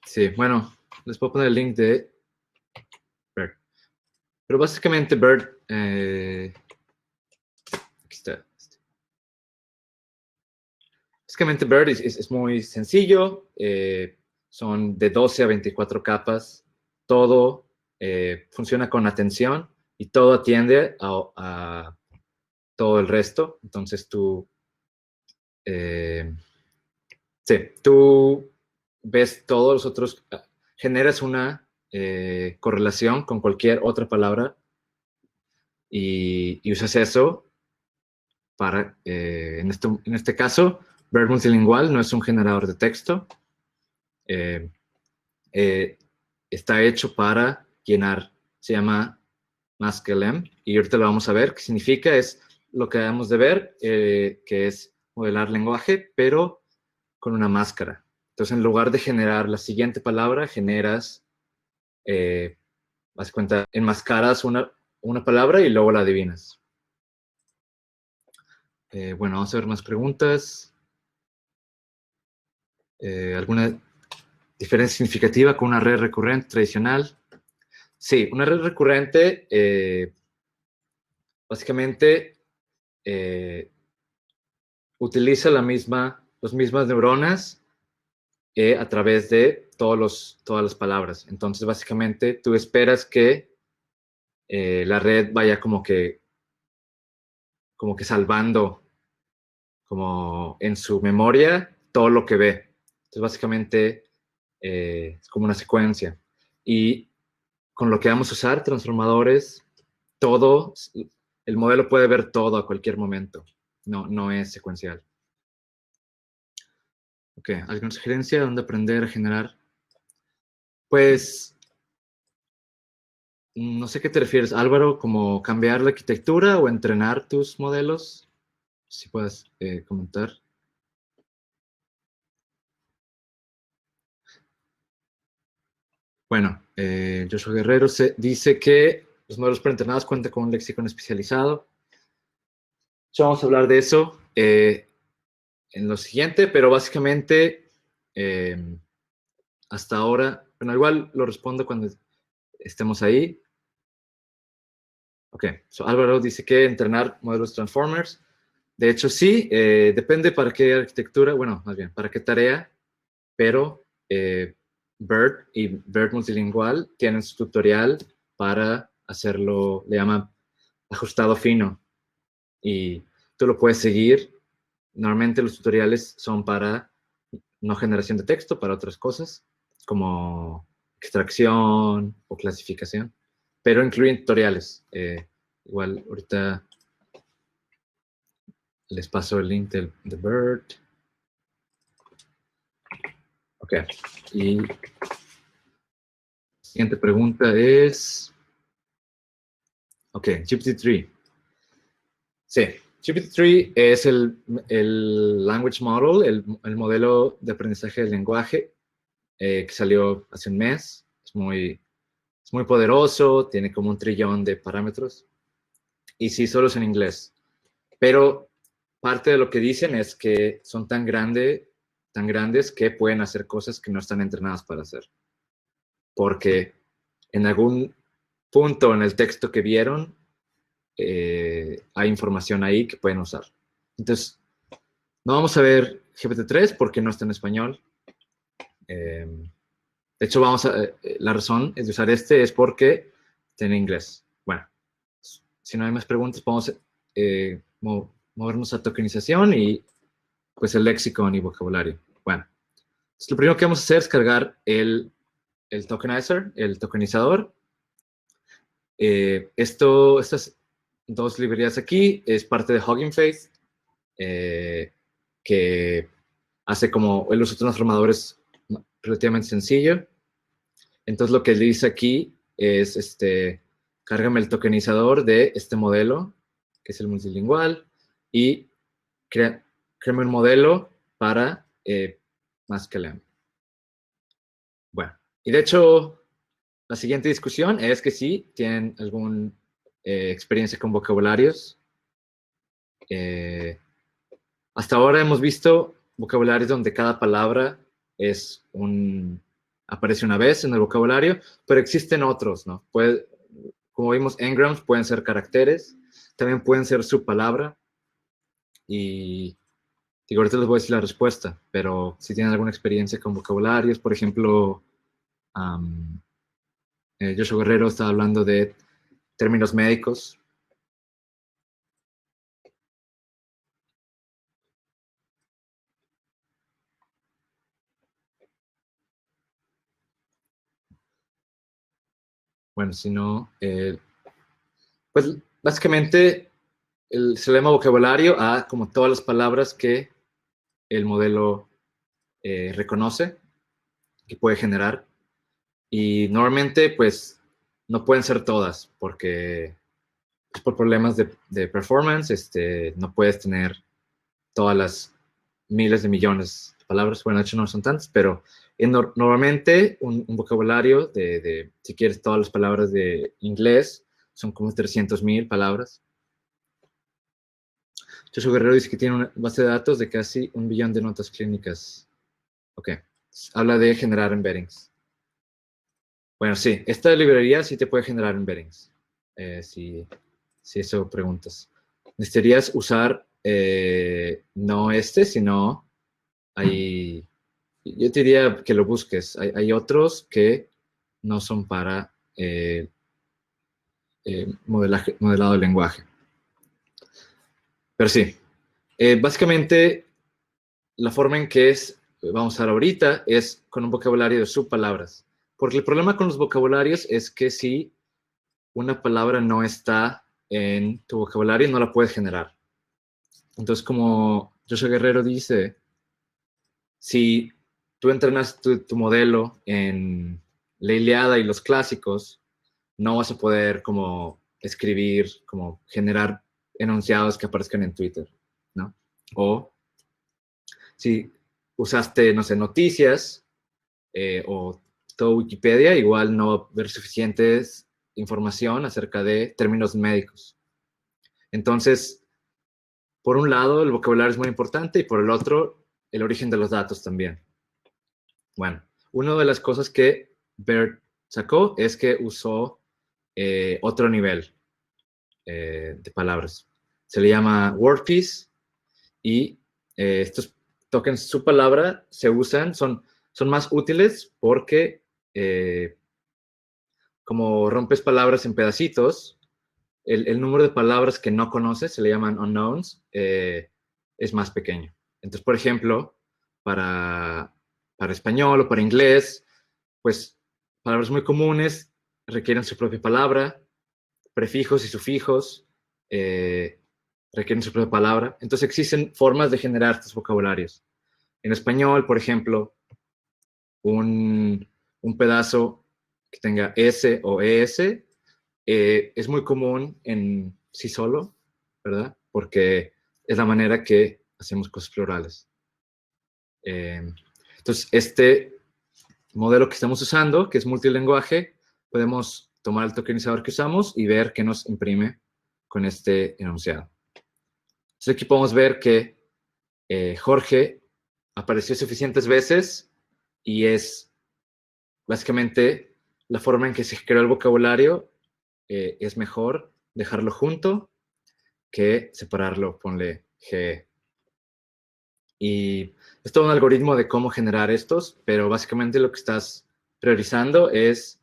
Sí, bueno, les puedo poner el link de BERT. Pero básicamente BERT, aquí está. Básicamente BERT es muy sencillo, son de 12 a 24 capas, todo funciona con atención y todo atiende a todo el resto. Entonces tú ves todos los otros, generas una correlación con cualquier otra palabra y usas eso para, en este caso, BERT multilingual no es un generador de texto, eh, eh, está hecho para llenar, se llama MaskLM, y ahorita lo vamos a ver. ¿Qué significa? Es lo que debemos de ver, que es modelar lenguaje, pero con una máscara. Entonces, en lugar de generar la siguiente palabra, generas, haz cuenta, enmascaras una palabra y luego la adivinas. Bueno, vamos a ver más preguntas. ¿Alguna diferencia significativa con una red recurrente tradicional? Sí, una red recurrente, básicamente, utiliza las mismas neuronas a través de todas las palabras. Entonces, básicamente, tú esperas que la red vaya como que salvando, como en su memoria, todo lo que ve. Entonces, básicamente, es como una secuencia. Y con lo que vamos a usar, transformadores, todo, el modelo puede ver todo a cualquier momento. No es secuencial. Ok, ¿alguna sugerencia de dónde aprender a generar? Pues, no sé qué te refieres, Álvaro, como cambiar la arquitectura o entrenar tus modelos. Si puedes comentar. Bueno, Joshua Guerrero dice que los modelos preentrenados cuentan con un léxico especializado. Ya vamos a hablar de eso en lo siguiente, pero básicamente hasta ahora, bueno, igual lo respondo cuando estemos ahí. Ok, Álvaro dice que entrenar modelos Transformers. De hecho, sí, depende para qué arquitectura, bueno, más bien, para qué tarea, pero BERT y BERT multilingual tienen su tutorial para hacerlo, le llaman ajustado fino, y tú lo puedes seguir. Normalmente los tutoriales son para no generación de texto, para otras cosas, como extracción o clasificación, pero incluyen tutoriales. Igual ahorita les paso el link de BERT. Ok, y la siguiente pregunta es, ok, GPT-3. Sí, GPT-3 es el language model, el modelo de aprendizaje del lenguaje que salió hace un mes. Es muy poderoso, tiene como 1 trillón de parámetros. Y sí, solo es en inglés. Pero parte de lo que dicen es que son tan grandes que pueden hacer cosas que no están entrenadas para hacer. Porque en algún punto en el texto que vieron, hay información ahí que pueden usar. Entonces, no vamos a ver GPT-3 porque no está en español. De hecho, la razón de usar este es porque está en inglés. Bueno, si no hay más preguntas, podemos movernos a tokenización y pues el léxico y vocabulario. Bueno, lo primero que vamos a hacer es cargar el el tokenizer, el tokenizador. Estas dos librerías aquí es parte de Hugging Face, que hace como el uso de transformadores relativamente sencillo. Entonces lo que le dice aquí es, cárgame el tokenizador de este modelo, que es el multilingual, y créame un modelo para Maskelyne. Bueno, y de hecho, la siguiente discusión es que si tienen alguna experiencia con vocabularios. Hasta ahora hemos visto vocabularios donde cada palabra aparece una vez en el vocabulario, pero existen otros, ¿no? Como vimos, engrams pueden ser caracteres, también pueden ser su palabra, y digo, ahorita les voy a decir la respuesta, pero si tienen alguna experiencia con vocabularios, por ejemplo, Joshua Guerrero está hablando de términos médicos. Bueno, si no, pues básicamente se le llama vocabulario a como todas las palabras que el modelo reconoce, que puede generar. Y normalmente, pues, no pueden ser todas, porque pues, por problemas de performance, no puedes tener todas las miles de millones de palabras. Bueno, de hecho no son tantas, pero normalmente un vocabulario si quieres todas las palabras de inglés, son como 300,000 palabras. Joshua Guerrero dice que tiene una base de datos de casi 1 billón de notas clínicas. Ok, habla de generar embeddings. Bueno, sí, esta librería sí te puede generar embeddings, si eso preguntas. Necesitarías usar no sino yo te diría que lo busques. Hay otros que no son para modelado de lenguaje. Pero sí, básicamente la forma en que vamos a usar ahorita es con un vocabulario de subpalabras. Porque el problema con los vocabularios es que si una palabra no está en tu vocabulario, no la puedes generar. Entonces, como Joshua Guerrero dice, si tú entrenas tu modelo en la Ilíada y los clásicos, no vas a poder como escribir, como generar enunciados que aparezcan en Twitter, ¿no? O si usaste, no sé, noticias o todo Wikipedia, igual no va a haber suficientes información acerca de términos médicos. Entonces, por un lado, el vocabulario es muy importante y por el otro, el origen de los datos también. Bueno, una de las cosas que BERT sacó es que usó otro nivel de palabras. Se le llama WordPeace y estos tokens, su palabra, se usan, son más útiles porque como rompes palabras en pedacitos, el número de palabras que no conoces, se le llaman unknowns, es más pequeño. Entonces, por ejemplo, para español o para inglés, pues palabras muy comunes requieren su propia palabra, prefijos y sufijos requieren su propia palabra. Entonces existen formas de generar estos vocabularios. En español, por ejemplo, un pedazo que tenga S o ES es muy común en sí solo, ¿verdad? Porque es la manera que hacemos cosas plurales. Entonces, este modelo que estamos usando, que es multilenguaje, podemos tomar el tokenizador que usamos y ver qué nos imprime con este enunciado. Entonces, aquí podemos ver que Jorge apareció suficientes veces y es básicamente la forma en que se creó el vocabulario. Es mejor dejarlo junto que separarlo, ponle G. Y es todo un algoritmo de cómo generar estos, pero básicamente lo que estás priorizando es,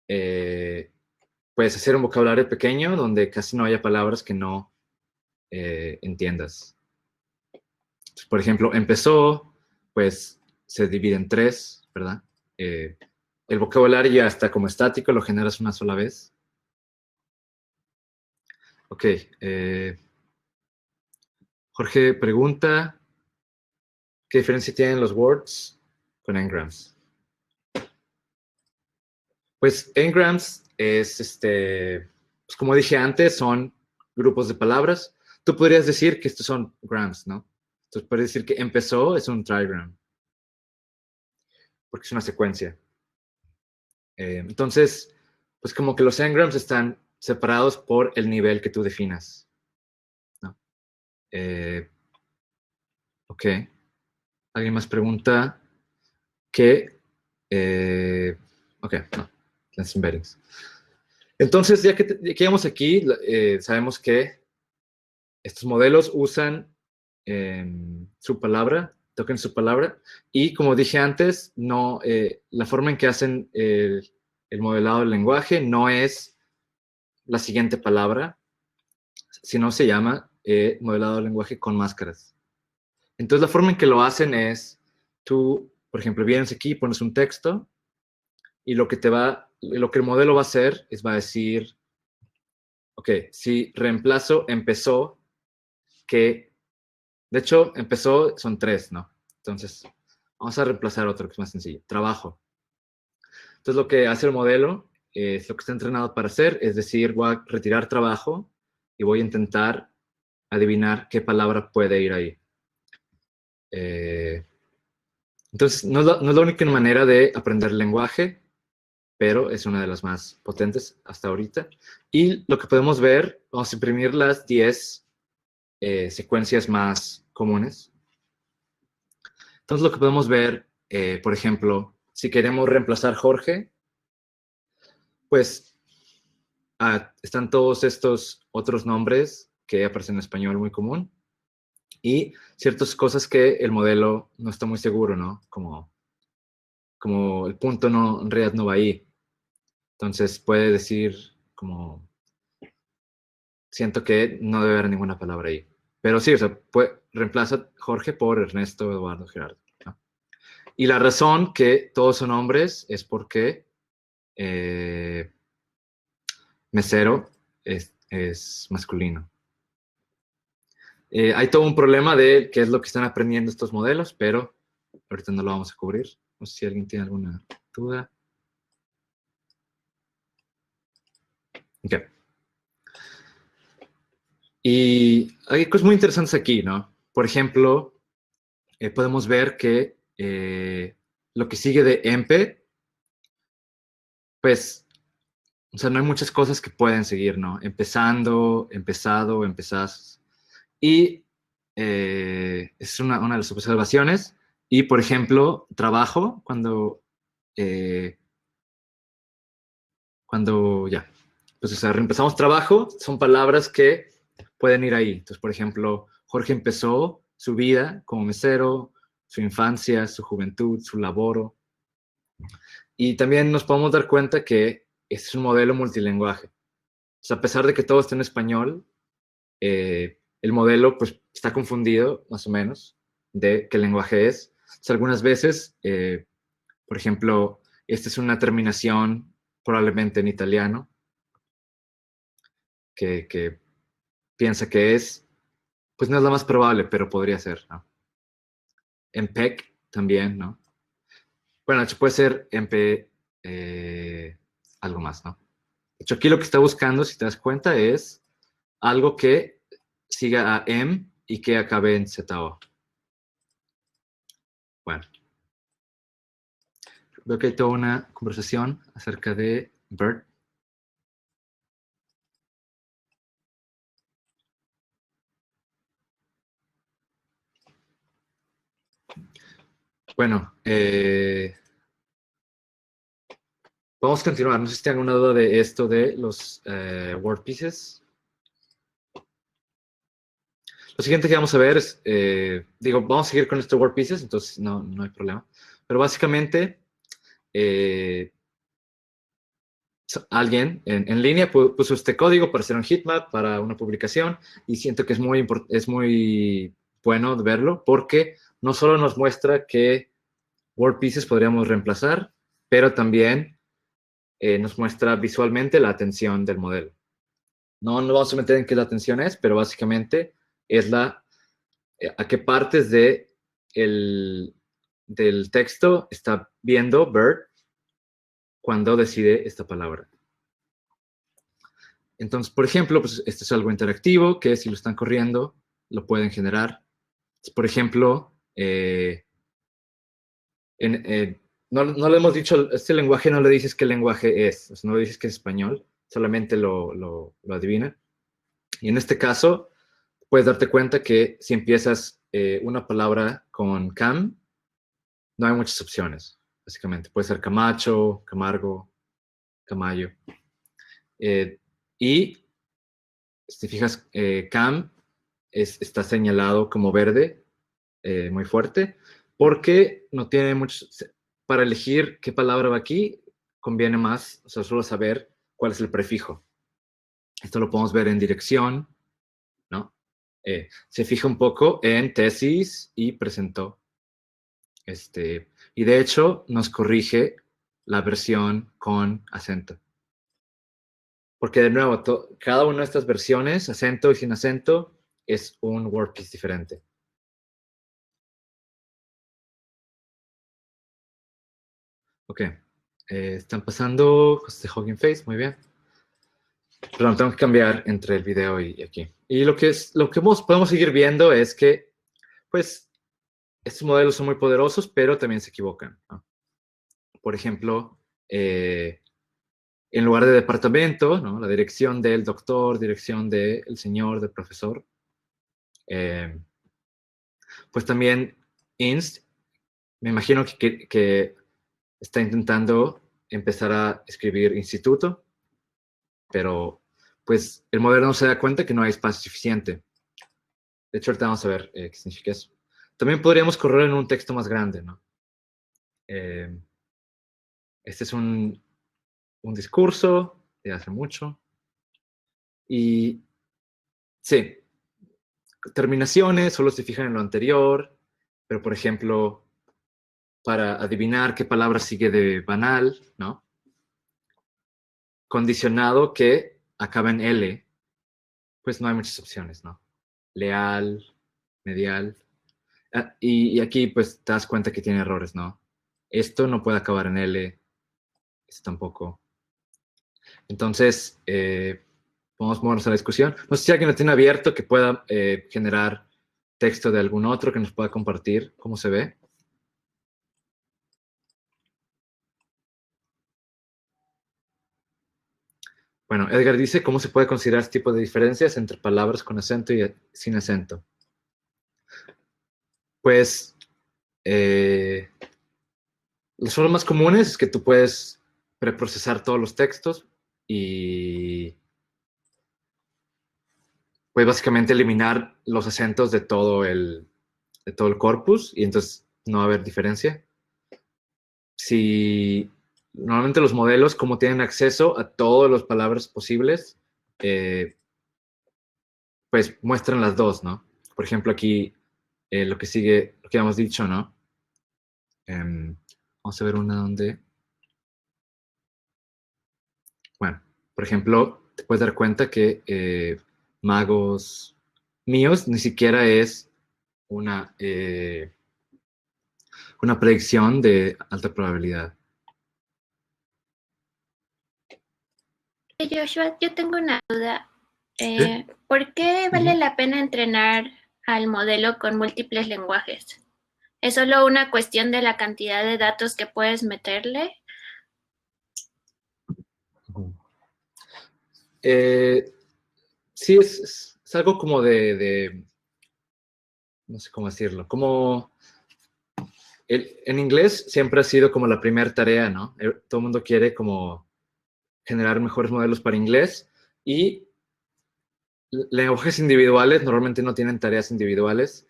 puedes hacer un vocabulario pequeño donde casi no haya palabras que no entiendas. Entonces, por ejemplo, empezó, pues se divide en 3, ¿verdad? el vocabulario ya está como estático, lo generas una sola vez. Ok. Jorge pregunta, ¿qué diferencia tienen los words con engrams? Pues engrams es, pues como dije antes, son grupos de palabras. Tú podrías decir que estos son grams, ¿no? Entonces puedes decir que empezó es un trigram, porque es una secuencia. Entonces, pues como que los engrams están separados por el nivel que tú definas, ¿no? Ok. ¿Alguien más pregunta qué? Ok, no. Las embeddings. Entonces, ya que llegamos aquí, sabemos que estos modelos usan su palabra, tocan su palabra, y como dije antes, no, la forma en que hacen el modelado del lenguaje no es la siguiente palabra, sino se llama modelado del lenguaje con máscaras. Entonces, la forma en que lo hacen es, tú, por ejemplo, vienes aquí, pones un texto, y lo que el modelo va a hacer es va a decir, ok, si reemplazo empezó, que de hecho empezó son 3, ¿no? Entonces, vamos a reemplazar otro que es más sencillo, trabajo. Entonces, lo que hace el modelo es lo que está entrenado para hacer, es decir, voy a retirar trabajo y voy a intentar adivinar qué palabra puede ir ahí. Entonces, no es la única manera de aprender el lenguaje, pero es una de las más potentes hasta ahorita. Y lo que podemos ver, vamos a imprimir las 10 secuencias más comunes. Entonces, lo que podemos ver, por ejemplo, si queremos reemplazar Jorge, pues están todos estos otros nombres que aparecen en español muy común y ciertas cosas que el modelo no está muy seguro, ¿no? Como el punto no, en realidad no va ahí. Entonces puede decir como, siento que no debe haber ninguna palabra ahí. Pero sí, o sea, reemplaza Jorge por Ernesto, Eduardo, Gerardo, ¿no? Y la razón que todos son hombres es porque mesero es masculino. Hay todo un problema de qué es lo que están aprendiendo estos modelos, pero ahorita no lo vamos a cubrir. No sé si alguien tiene alguna duda. Ok. Y hay cosas muy interesantes aquí, ¿no? Por ejemplo, podemos ver que lo que sigue de EMPE, pues, o sea, no hay muchas cosas que pueden seguir, ¿no? Empezando, empezado, empezás. Y es una de las observaciones. Y, por ejemplo, trabajo, cuando ya, pues, o sea, reemplazamos trabajo, son palabras que pueden ir ahí. Entonces, por ejemplo, Jorge empezó su vida como mesero, su infancia, su juventud, su laboro. Y también nos podemos dar cuenta que este es un modelo multilingüaje. O sea, a pesar de que todo está en español, el modelo pues está confundido, más o menos, de qué lenguaje es. O sea, algunas veces, por ejemplo, esta es una terminación probablemente en italiano, que piensa que es, pues no es la más probable, pero podría ser, ¿no? En PEC también, ¿no? Bueno, de hecho puede ser en P, algo más, ¿no? De hecho, aquí lo que está buscando, si te das cuenta, es algo que siga a M y que acabe en ZO. Bueno, veo que hay toda una conversación acerca de BERT. Bueno, vamos a continuar. No sé si tienen alguna duda de esto de los word pieces. Lo siguiente que vamos a ver es, vamos a seguir con estos word pieces, entonces no hay problema. Pero básicamente, alguien en línea puso este código para hacer un heatmap para una publicación y siento que es muy bueno verlo porque no solo nos muestra qué word pieces podríamos reemplazar, pero también nos muestra visualmente la atención del modelo. No nos vamos a meter en qué la atención es, pero básicamente es a qué partes del texto está viendo BERT cuando decide esta palabra. Entonces, por ejemplo, pues este es algo interactivo que si lo están corriendo, lo pueden generar. Por ejemplo, no le hemos dicho, este lenguaje no le dices qué lenguaje es, o sea, no le dices que es español, solamente lo adivina. Y en este caso, puedes darte cuenta que si empiezas una palabra con cam, no hay muchas opciones, básicamente. Puede ser Camacho, Camargo, Camayo. Y si te fijas, cam está señalado como verde, muy fuerte, porque no tiene mucho. Para elegir qué palabra va aquí, conviene más, o sea, solo saber cuál es el prefijo. Esto lo podemos ver en dirección, ¿no? Se fija un poco en tesis y presentó. Y de hecho, nos corrige la versión con acento. Porque de nuevo, cada una de estas versiones, acento y sin acento, es un workpiece diferente. Ok. Están pasando cosas de Hugging Face, muy bien. Perdón, tengo que cambiar entre el video y aquí. Y lo que podemos seguir viendo es que, pues, estos modelos son muy poderosos, pero también se equivocan, ¿no? Por ejemplo, en lugar de departamento, ¿no? La dirección del doctor, dirección del señor, del profesor. Pues también inst, me imagino que está intentando empezar a escribir instituto, pero pues el modelo no se da cuenta que no hay espacio suficiente. De hecho, ahorita vamos a ver qué significa eso. También podríamos correr en un texto más grande, ¿no? Este es un discurso de hace mucho. Y sí, terminaciones solo se fijan en lo anterior, pero por ejemplo, para adivinar qué palabra sigue de banal, ¿no? Condicionado que acaba en L, pues no hay muchas opciones, ¿no? Leal, medial. Y aquí pues te das cuenta que tiene errores, ¿no? Esto no puede acabar en L, esto tampoco. Entonces, podemos movernos a la discusión. No sé si alguien lo tiene abierto que pueda generar texto de algún otro que nos pueda compartir cómo se ve. Bueno, Edgar dice cómo se puede considerar este tipo de diferencias entre palabras con acento y sin acento. Pues, los son los más comunes es que tú puedes preprocesar todos los textos y puedes básicamente eliminar los acentos de todo el corpus y entonces no va a haber diferencia. Si normalmente los modelos, como tienen acceso a todas las palabras posibles, pues muestran las dos, ¿no? Por ejemplo, aquí lo que sigue, lo que hemos dicho, ¿no? Vamos a ver una donde... Bueno, por ejemplo, te puedes dar cuenta que magos míos ni siquiera es una predicción de alta probabilidad. Joshua, yo tengo una duda. ¿Por qué vale la pena entrenar al modelo con múltiples lenguajes? ¿Es solo una cuestión de la cantidad de datos que puedes meterle? Sí, es algo como no sé cómo decirlo, como en inglés siempre ha sido como la primera tarea, ¿no? Todo el mundo quiere como generar mejores modelos para inglés y lenguajes individuales normalmente no tienen tareas individuales,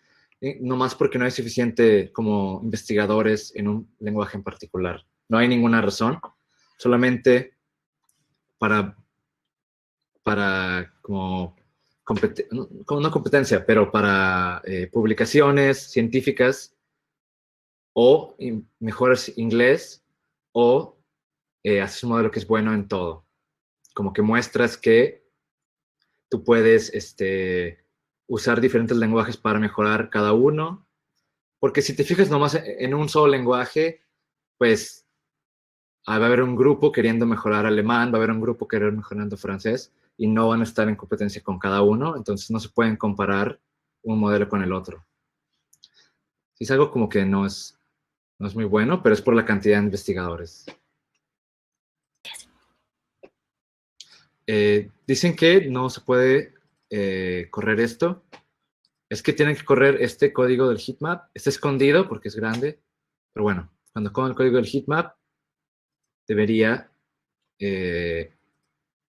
no más porque no hay suficiente como investigadores en un lenguaje en particular. No hay ninguna razón, solamente para como no competencia, pero para publicaciones científicas o mejoras inglés, o haces un modelo que es bueno en todo. Como que muestras que tú puedes usar diferentes lenguajes para mejorar cada uno. Porque si te fijas nomás en un solo lenguaje, pues va a haber un grupo queriendo mejorar alemán, va a haber un grupo queriendo mejorando francés, y no van a estar en competencia con cada uno, entonces no se pueden comparar un modelo con el otro. Es algo como que no es muy bueno, pero es por la cantidad de investigadores. Dicen que no se puede correr esto. Es que tienen que correr este código del heatmap. Está escondido porque es grande, pero bueno, cuando con el código del heatmap debería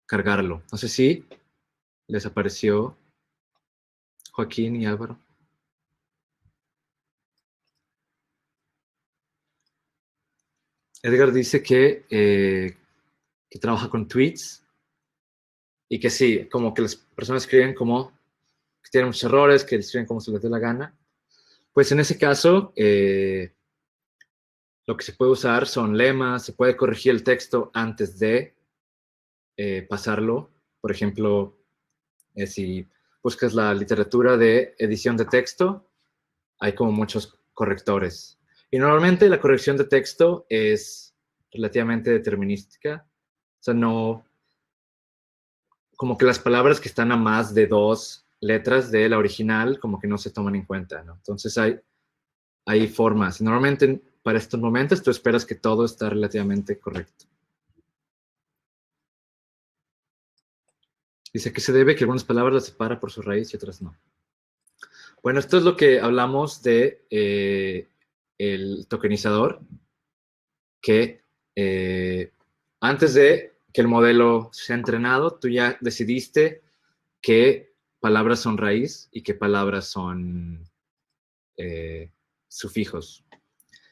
cargarlo. No sé si les apareció Joaquín y Álvaro. Edgar dice que trabaja con tweets y que sí, como que las personas escriben como que tienen muchos errores, que escriben como se les dé la gana. Pues en ese caso, lo que se puede usar son lemas, se puede corregir el texto antes de pasarlo. Por ejemplo, si buscas la literatura de edición de texto, hay como muchos correctores. Y normalmente la corrección de texto es relativamente determinística. O sea, no, como que las palabras que están a más de 2 letras de la original, como que no se toman en cuenta, ¿no? Entonces hay formas. Normalmente para estos momentos tú esperas que todo está relativamente correcto. Dice que se debe que algunas palabras las separa por su raíz y otras no. Bueno, esto es lo que hablamos de el tokenizador, que antes de que el modelo sea entrenado, tú ya decidiste qué palabras son raíz y qué palabras son sufijos.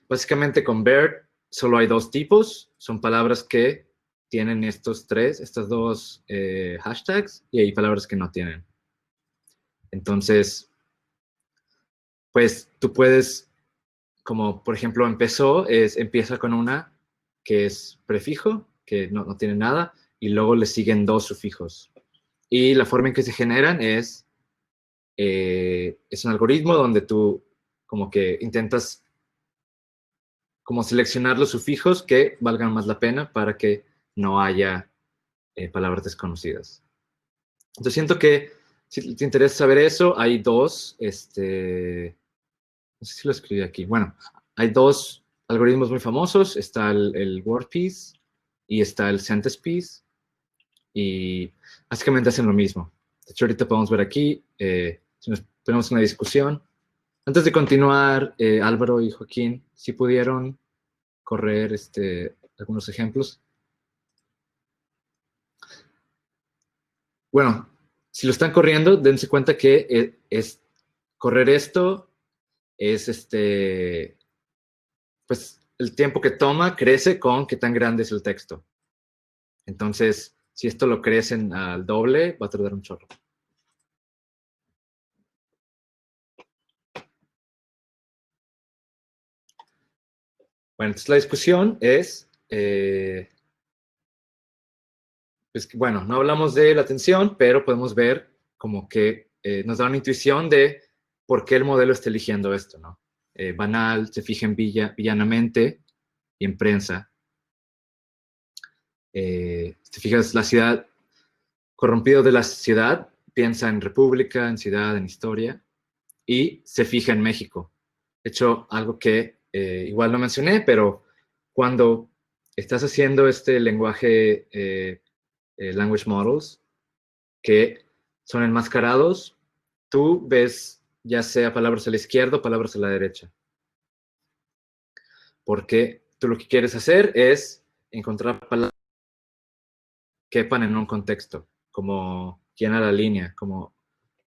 Básicamente con BERT solo hay 2 tipos, son palabras que tienen estos dos hashtags, y hay palabras que no tienen. Entonces, pues tú puedes, como por ejemplo empieza con una que es prefijo, que no tiene nada, y luego le siguen 2 sufijos. Y la forma en que se generan es un algoritmo donde tú como que intentas como seleccionar los sufijos que valgan más la pena para que no haya palabras desconocidas. Entonces siento que si te interesa saber eso, hay 2, no sé si lo escribí aquí, bueno, hay 2 algoritmos muy famosos, está el WordPiece y está el CentesPiece, y básicamente hacen lo mismo. De hecho, ahorita podemos ver aquí, si tenemos una discusión. Antes de continuar, Álvaro y Joaquín, si pudieron correr algunos ejemplos. Bueno, si lo están corriendo, dense cuenta que correr esto es pues el tiempo que toma crece con qué tan grande es el texto. Entonces, si esto lo crecen al doble, va a tardar un chorro. Bueno, entonces la discusión es, pues, bueno, no hablamos de la atención, pero podemos ver como que nos da una intuición de por qué el modelo está eligiendo esto, ¿no? Banal, se fija en villanamente y en prensa. Si te fijas, la ciudad, corrompido de la ciudad, piensa en república, en ciudad, en historia, y se fija en México. De hecho, algo que igual no mencioné, pero cuando estás haciendo este lenguaje, language models, que son enmascarados, tú ves ya sea palabras a la izquierda o palabras a la derecha. Porque tú lo que quieres hacer es encontrar palabras que quepan en un contexto, como llenar la línea, como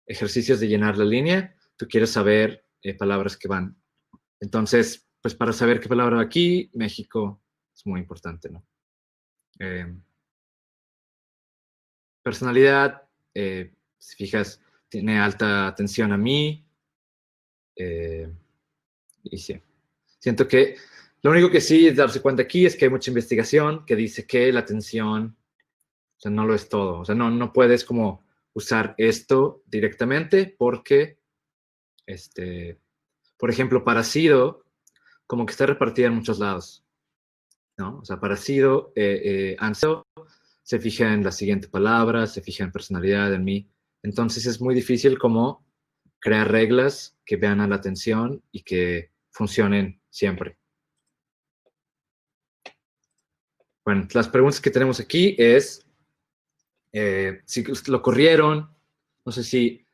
ejercicios de llenar la línea, tú quieres saber palabras que van. Entonces, pues para saber qué palabra va aquí, México es muy importante, ¿no? Personalidad, si fijas, tiene alta atención a mí. Y sí, siento que Lo único que sí es darse cuenta aquí es que hay mucha investigación que dice que la atención, o sea, no lo es todo. O sea, no puedes como usar esto directamente porque, por ejemplo, parecido, como que está repartida en muchos lados, ¿no? O sea, parecido, anseo, se fija en la siguiente palabra, se fija en personalidad, en mí. Entonces es muy difícil como crear reglas que vean a la atención y que funcionen siempre. Bueno, las preguntas que tenemos aquí es si lo corrieron, no sé si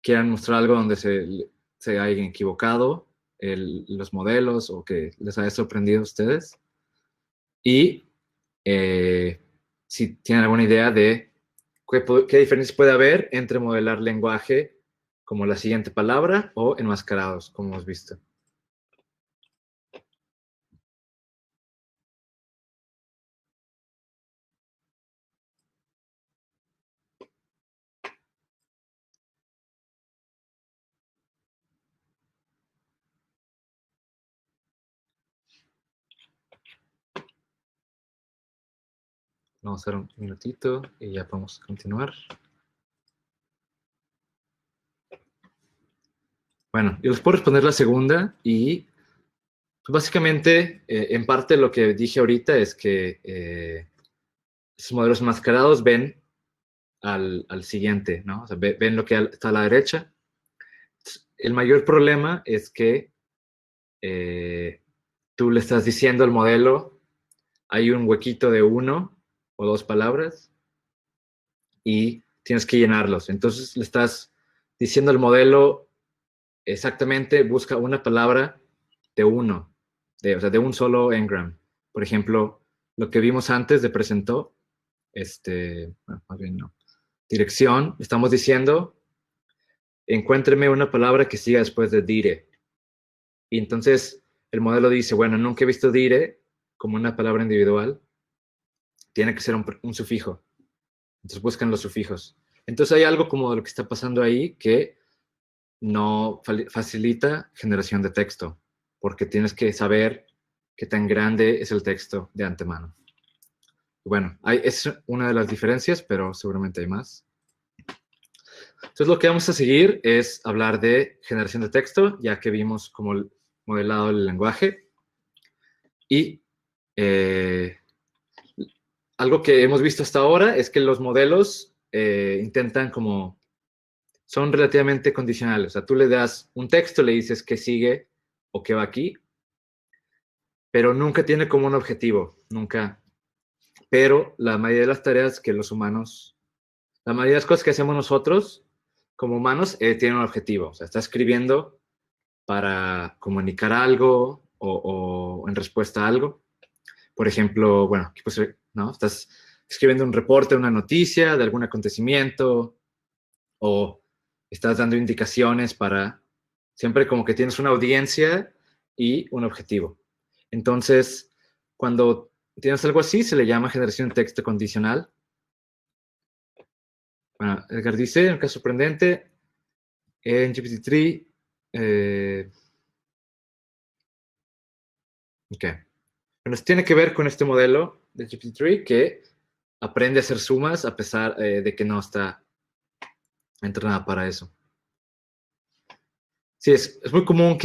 quieran mostrar algo donde se hayan equivocado los modelos o que les haya sorprendido a ustedes. Y si tienen alguna idea de qué diferencia puede haber entre modelar lenguaje como la siguiente palabra o enmascarados, como hemos visto. Vamos a dar un minutito y ya podemos continuar. Bueno, yo les puedo responder la segunda y pues, básicamente, en parte lo que dije ahorita es que esos modelos enmascarados ven al siguiente, ¿no? O sea, ven lo que está a la derecha. El mayor problema es que tú le estás diciendo al modelo, hay un huequito de 1 o 2 palabras y tienes que llenarlos. Entonces le estás diciendo al modelo exactamente, busca una palabra de uno, o sea, de un solo engram. Por ejemplo, lo que vimos antes de presentó, bueno, más bien no, dirección, estamos diciendo, encuéntreme una palabra que siga después de dire. Y entonces el modelo dice, bueno, nunca he visto dire como una palabra individual, tiene que ser un sufijo. Entonces buscan los sufijos. Entonces hay algo como de lo que está pasando ahí que no facilita generación de texto, porque tienes que saber qué tan grande es el texto de antemano. Bueno, es una de las diferencias, pero seguramente hay más. Entonces lo que vamos a seguir es hablar de generación de texto, ya que vimos como modelado el lenguaje. Y algo que hemos visto hasta ahora es que los modelos intentan como, son relativamente condicionales. O sea, tú le das un texto, le dices qué sigue o qué va aquí, pero nunca tiene como un objetivo, nunca. Pero la mayoría de las tareas que los humanos, la mayoría de las cosas que hacemos nosotros como humanos tienen un objetivo. O sea, está escribiendo para comunicar algo o en respuesta a algo. Por ejemplo, bueno, pues, ¿no? Estás escribiendo un reporte, una noticia de algún acontecimiento o estás dando indicaciones para, siempre como que tienes una audiencia y un objetivo. Entonces, cuando tienes algo así, se le llama generación de texto condicional. Bueno, Edgar dice, un caso sorprendente, en GPT-3, ok. Bueno, tiene que ver con este modelo de GPT-3 que aprende a hacer sumas a pesar de que no está entrenada para eso. Sí, es muy común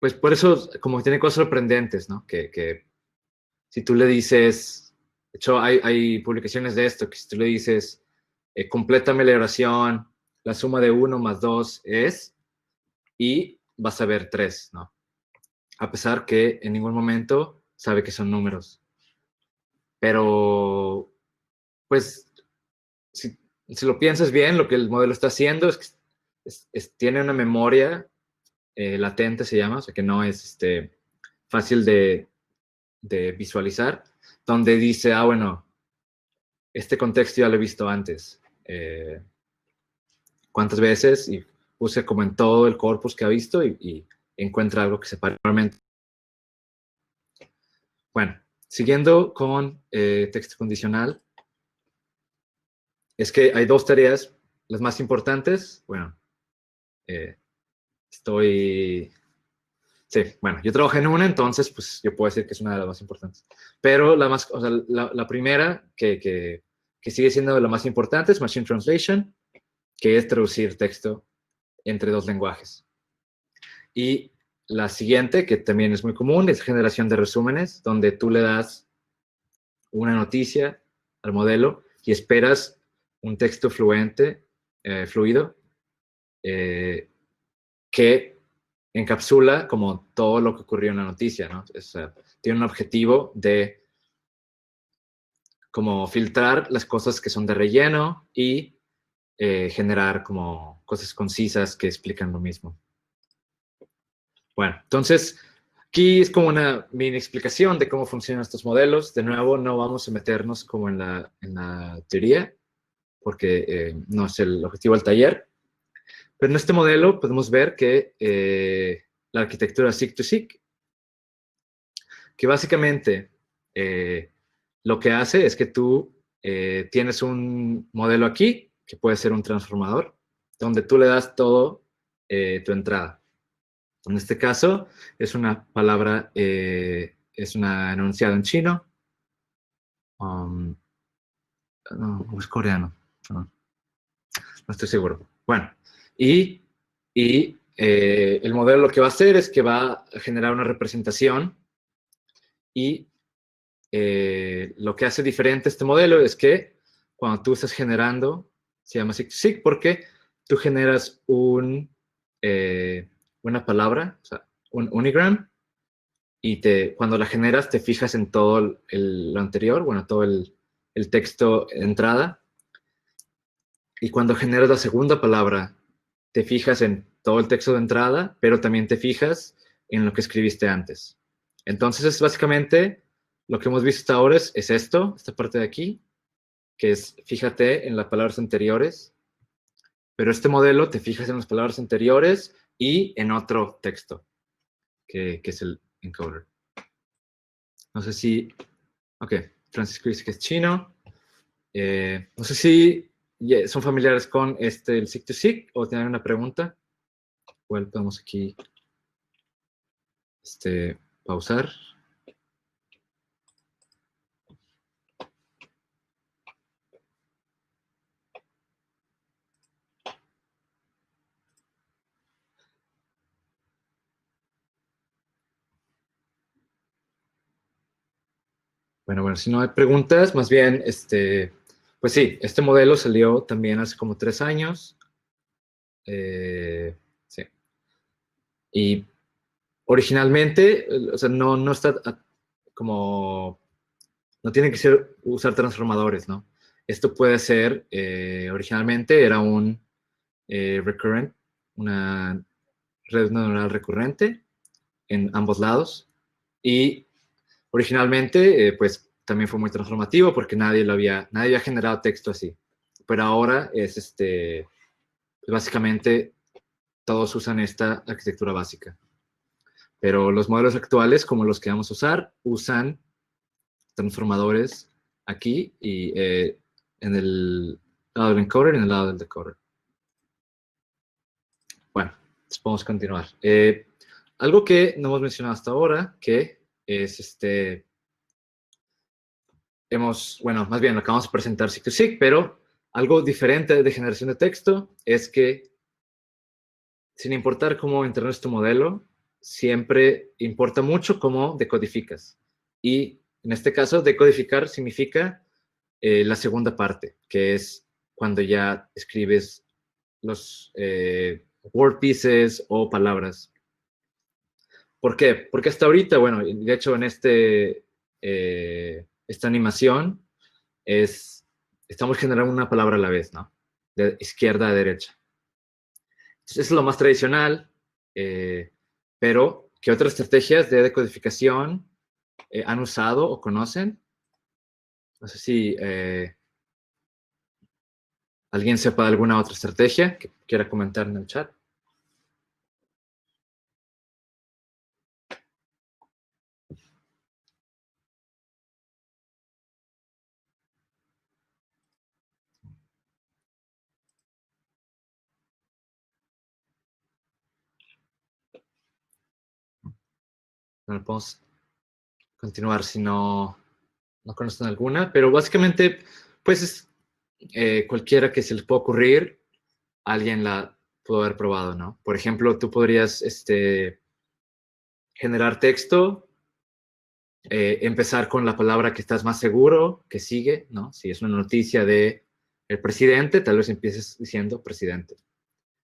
pues por eso, como tiene cosas sorprendentes, ¿no? Que si tú le dices, de hecho hay publicaciones de esto, que si tú le dices, complétame la oración, la suma de 1 más 2 es, y vas a ver 3, ¿no? A pesar que en ningún momento sabe que son números. Pero, pues, si lo piensas bien, lo que el modelo está haciendo es que tiene una memoria latente, se llama, o sea que no es fácil de visualizar, donde dice, bueno, este contexto ya lo he visto antes. ¿Cuántas veces? Y puse como en todo el corpus que ha visto y encuentra algo que se parece. Bueno, siguiendo con texto condicional, es que hay dos tareas, las más importantes. Bueno, estoy Sí, bueno, yo trabajé en una, entonces, pues yo puedo decir que es una de las más importantes. Pero la más, o sea, la primera que sigue siendo la más importante es Machine Translation, que es traducir texto entre dos lenguajes. Y la siguiente, que también es muy común, es generación de resúmenes, donde tú le das una noticia al modelo y esperas un texto fluido, que encapsula como todo lo que ocurrió en la noticia, ¿no? Tiene un objetivo de como filtrar las cosas que son de relleno y generar como cosas concisas que explican lo mismo. Bueno, entonces aquí es como una mini explicación de cómo funcionan estos modelos. De nuevo, no vamos a meternos como en la teoría, porque no es el objetivo del taller. Pero en este modelo podemos ver que la arquitectura SIG-to-SIG, que básicamente lo que hace es que tú tienes un modelo aquí, que puede ser un transformador, donde tú le das todo tu entrada. En este caso es una palabra, es una enunciado en chino, no, es coreano, no, no estoy seguro. Bueno, y el modelo lo que va a hacer es que va a generar una representación y lo que hace diferente este modelo es que cuando tú estás generando, se llama SIG porque tú generas una palabra, o sea, un unigram, y cuando la generas te fijas en todo lo anterior, bueno, todo el texto de entrada, y cuando generas la segunda palabra, te fijas en todo el texto de entrada, pero también te fijas en lo que escribiste antes. Entonces, es básicamente lo que hemos visto hasta ahora es esto, esta parte de aquí, que es fíjate en las palabras anteriores, pero este modelo te fijas en las palabras anteriores y en otro texto, que es el encoder. No sé si, ok, Francisco dice que es chino. No sé si son familiares con el SIG-to-SIG o tienen una pregunta. Igual podemos aquí pausar. Bueno, si no hay preguntas, más bien, pues sí, este modelo salió también hace como 3 años. Sí. Y originalmente, o sea, no está como, no tiene que usar transformadores, ¿no? Esto puede ser, originalmente era un recurrent, una red neuronal recurrente en ambos lados. Y originalmente, pues también fue muy transformativo porque nadie había generado texto así. Pero ahora básicamente todos usan esta arquitectura básica. Pero los modelos actuales, como los que vamos a usar, usan transformadores aquí y en el lado del encoder y en el lado del decoder. Bueno, podemos continuar. Algo que no hemos mencionado hasta ahora, que es bueno, más bien lo acabamos de presentar SIG-to-SIG, pero algo diferente de generación de texto es que, sin importar cómo entrenar este modelo, siempre importa mucho cómo decodificas. Y en este caso, decodificar significa la segunda parte, que es cuando ya escribes los word pieces o palabras. ¿Por qué? Porque hasta ahorita, bueno, de hecho en esta animación estamos generando una palabra a la vez, ¿no? De izquierda a derecha. Entonces, eso es lo más tradicional, pero ¿qué otras estrategias de decodificación han usado o conocen? No sé si alguien sepa de alguna otra estrategia que quiera comentar en el chat. Bueno, podemos continuar si no conocen alguna, pero básicamente, pues es cualquiera que se les pueda ocurrir, alguien la pudo haber probado, ¿no? Por ejemplo, tú podrías generar texto, empezar con la palabra que estás más seguro, que sigue, ¿no? Si es una noticia de el presidente, tal vez empieces diciendo presidente.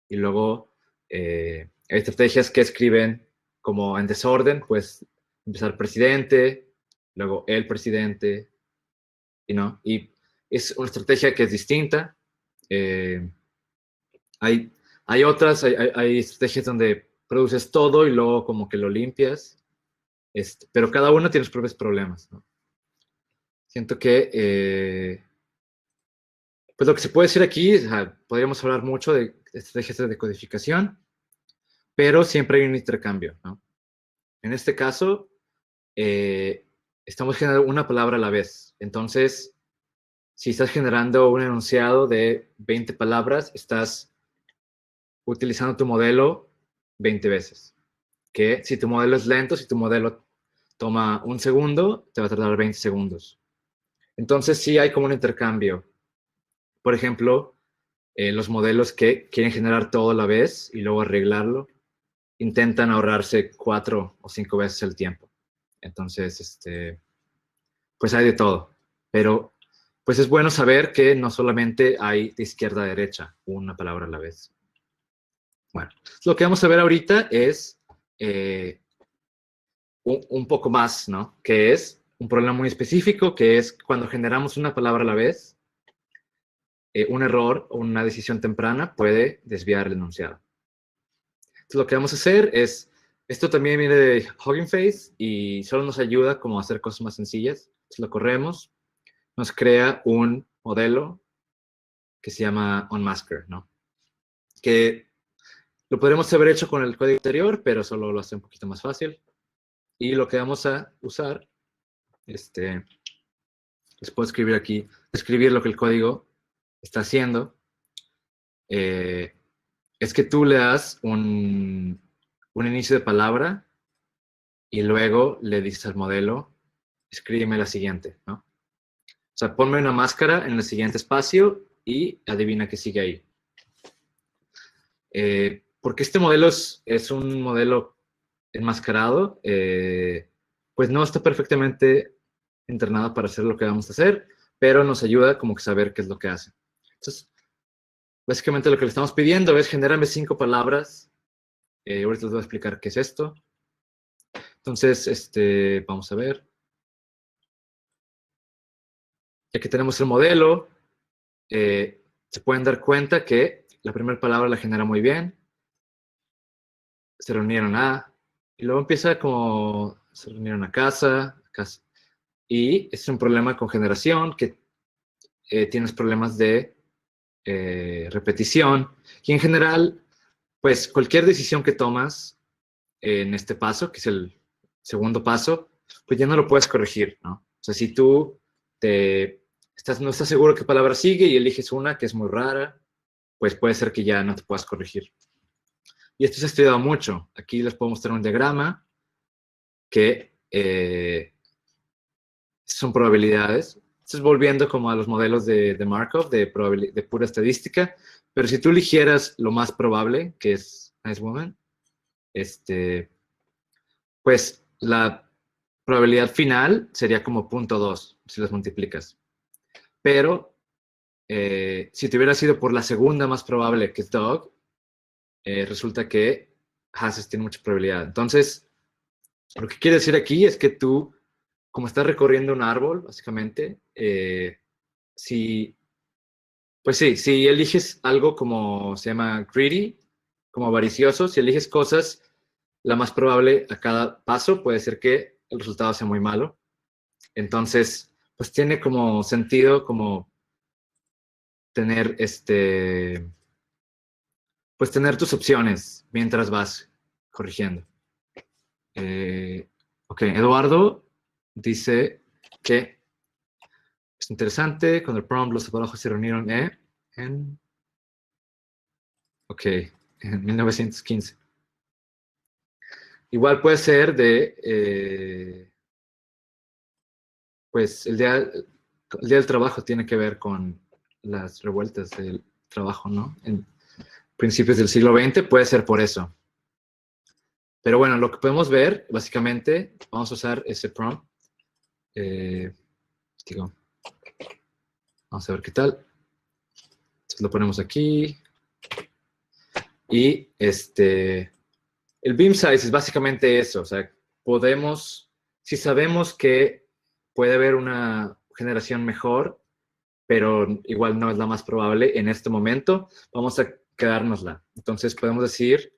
Y luego hay estrategias que escriben como en desorden, pues empezar presidente, luego el presidente, ¿no? Y es una estrategia que es distinta. Eh, hay otras, hay estrategias donde produces todo y luego como que lo limpias, pero cada uno tiene sus propios problemas, ¿no? Siento que, pues lo que se puede decir aquí, o sea, podríamos hablar mucho de estrategias de decodificación, pero siempre hay un intercambio, ¿no? En este caso, estamos generando una palabra a la vez. Entonces, si estás generando un enunciado de 20 palabras, estás utilizando tu modelo 20 veces. Que si tu modelo es lento, si tu modelo toma un segundo, te va a tardar 20 segundos. Entonces, sí hay como un intercambio. Por ejemplo, los modelos que quieren generar todo a la vez y luego arreglarlo, intentan ahorrarse 4 o 5 veces el tiempo. Entonces, pues hay de todo. Pero, pues es bueno saber que no solamente hay de izquierda a derecha una palabra a la vez. Bueno, lo que vamos a ver ahorita es un poco más, ¿no? Que es un problema muy específico, que es cuando generamos una palabra a la vez, un error o una decisión temprana puede desviar el enunciado. Entonces, lo que vamos a hacer es, esto también viene de Hugging Face y solo nos ayuda como a hacer cosas más sencillas. Entonces, lo corremos, nos crea un modelo que se llama Unmasker, ¿no? Que lo podríamos haber hecho con el código anterior, pero solo lo hace un poquito más fácil. Y lo que vamos a usar, les puedo escribir aquí, escribir lo que el código está haciendo, es que tú le das un inicio de palabra y luego le dices al modelo, escríbeme la siguiente, ¿no? O sea, ponme una máscara en el siguiente espacio y adivina qué sigue ahí. Porque este modelo es un modelo enmascarado, pues no está perfectamente entrenado para hacer lo que vamos a hacer, pero nos ayuda como que saber qué es lo que hace. Entonces, básicamente lo que le estamos pidiendo es generarme 5 palabras. Ahorita les voy a explicar qué es esto. Entonces, vamos a ver. Ya que tenemos el modelo, se pueden dar cuenta que la primera palabra la genera muy bien. Se reunieron a, y luego empieza como, se reunieron a casa. Y es un problema con generación, que tienes problemas de repetición. Y en general, pues cualquier decisión que tomas en este paso, que es el segundo paso, pues ya no lo puedes corregir, ¿no? O sea, si tú no estás seguro qué palabra sigue y eliges una que es muy rara, pues puede ser que ya no te puedas corregir. Y esto se ha estudiado mucho. Aquí les puedo mostrar un diagrama que son probabilidades. Estás volviendo como a los modelos de Markov, de pura estadística, pero si tú eligieras lo más probable, que es Nice Woman, pues la probabilidad final sería como 0.2 si las multiplicas. Pero si te hubiera sido por la segunda más probable, que es Dog, resulta que Hases tiene mucha probabilidad. Entonces, lo que quiere decir aquí es que tú, como estás recorriendo un árbol, básicamente, pues sí, si eliges algo como se llama greedy, como avaricioso, si eliges cosas, la más probable a cada paso puede ser que el resultado sea muy malo. Entonces, pues tiene como sentido como tener pues tener tus opciones mientras vas corrigiendo. Ok, Eduardo dice que es interesante, cuando el prompt, los trabajos se reunieron en 1915. igual puede ser de, pues el día del trabajo tiene que ver con las revueltas del trabajo, ¿no? En principios del siglo XX puede ser por eso. Pero bueno, lo que podemos ver, básicamente, vamos a usar ese prompt. Digo, vamos a ver qué tal. Entonces lo ponemos aquí. Y el beam size es básicamente eso. O sea, podemos, si sabemos que puede haber una generación mejor, pero igual no es la más probable en este momento, vamos a quedárnosla. Entonces podemos decir,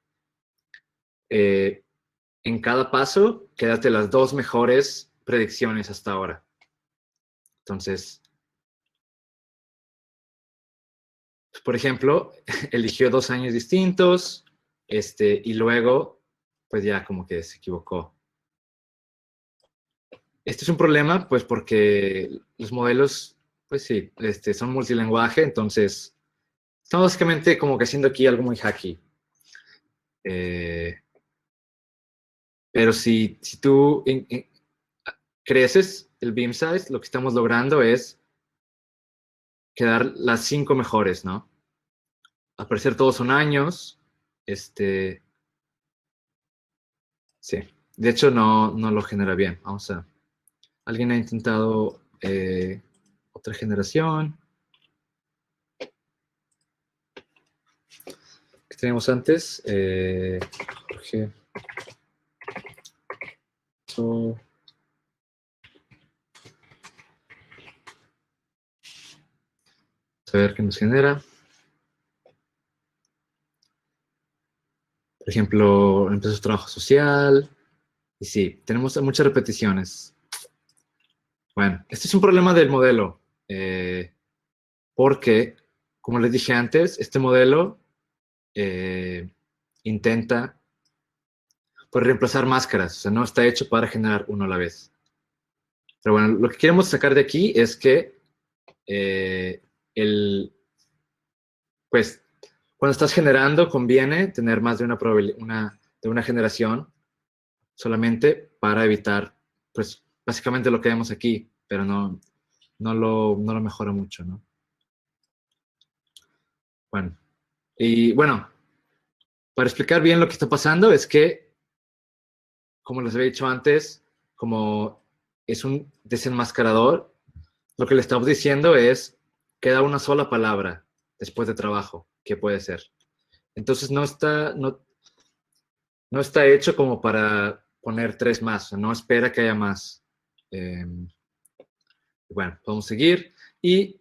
en cada paso, quédate las 2 mejores predicciones hasta ahora. Entonces, por ejemplo, eligió 2 años distintos, y luego, pues ya como que se equivocó. Este es un problema, pues porque los modelos, pues sí, son multilingüe, entonces estamos básicamente como que haciendo aquí algo muy hacky. Pero si tú creces el beam size, lo que estamos logrando es quedar las 5 mejores, ¿no? Al parecer todos son años. Sí. De hecho, no lo genera bien. Vamos a... Alguien ha intentado otra generación. ¿Qué teníamos antes? Jorge. A ver qué nos genera. Por ejemplo, empezó su trabajo social. Y sí, tenemos muchas repeticiones. Bueno, este es un problema del modelo. Porque, como les dije antes, este modelo intenta pues, reemplazar máscaras. O sea, no está hecho para generar uno a la vez. Pero bueno, lo que queremos sacar de aquí es que pues, cuando estás generando, conviene tener más de una generación solamente para evitar, pues, básicamente lo que vemos aquí, pero no lo mejora mucho, ¿no? Bueno, y bueno, para explicar bien lo que está pasando es que, como les había dicho antes, como es un desenmascarador, lo que le estamos diciendo es, queda una sola palabra después de trabajo, que puede ser. Entonces no está hecho como para poner 3 más, o sea, no espera que haya más. Bueno, podemos seguir. Y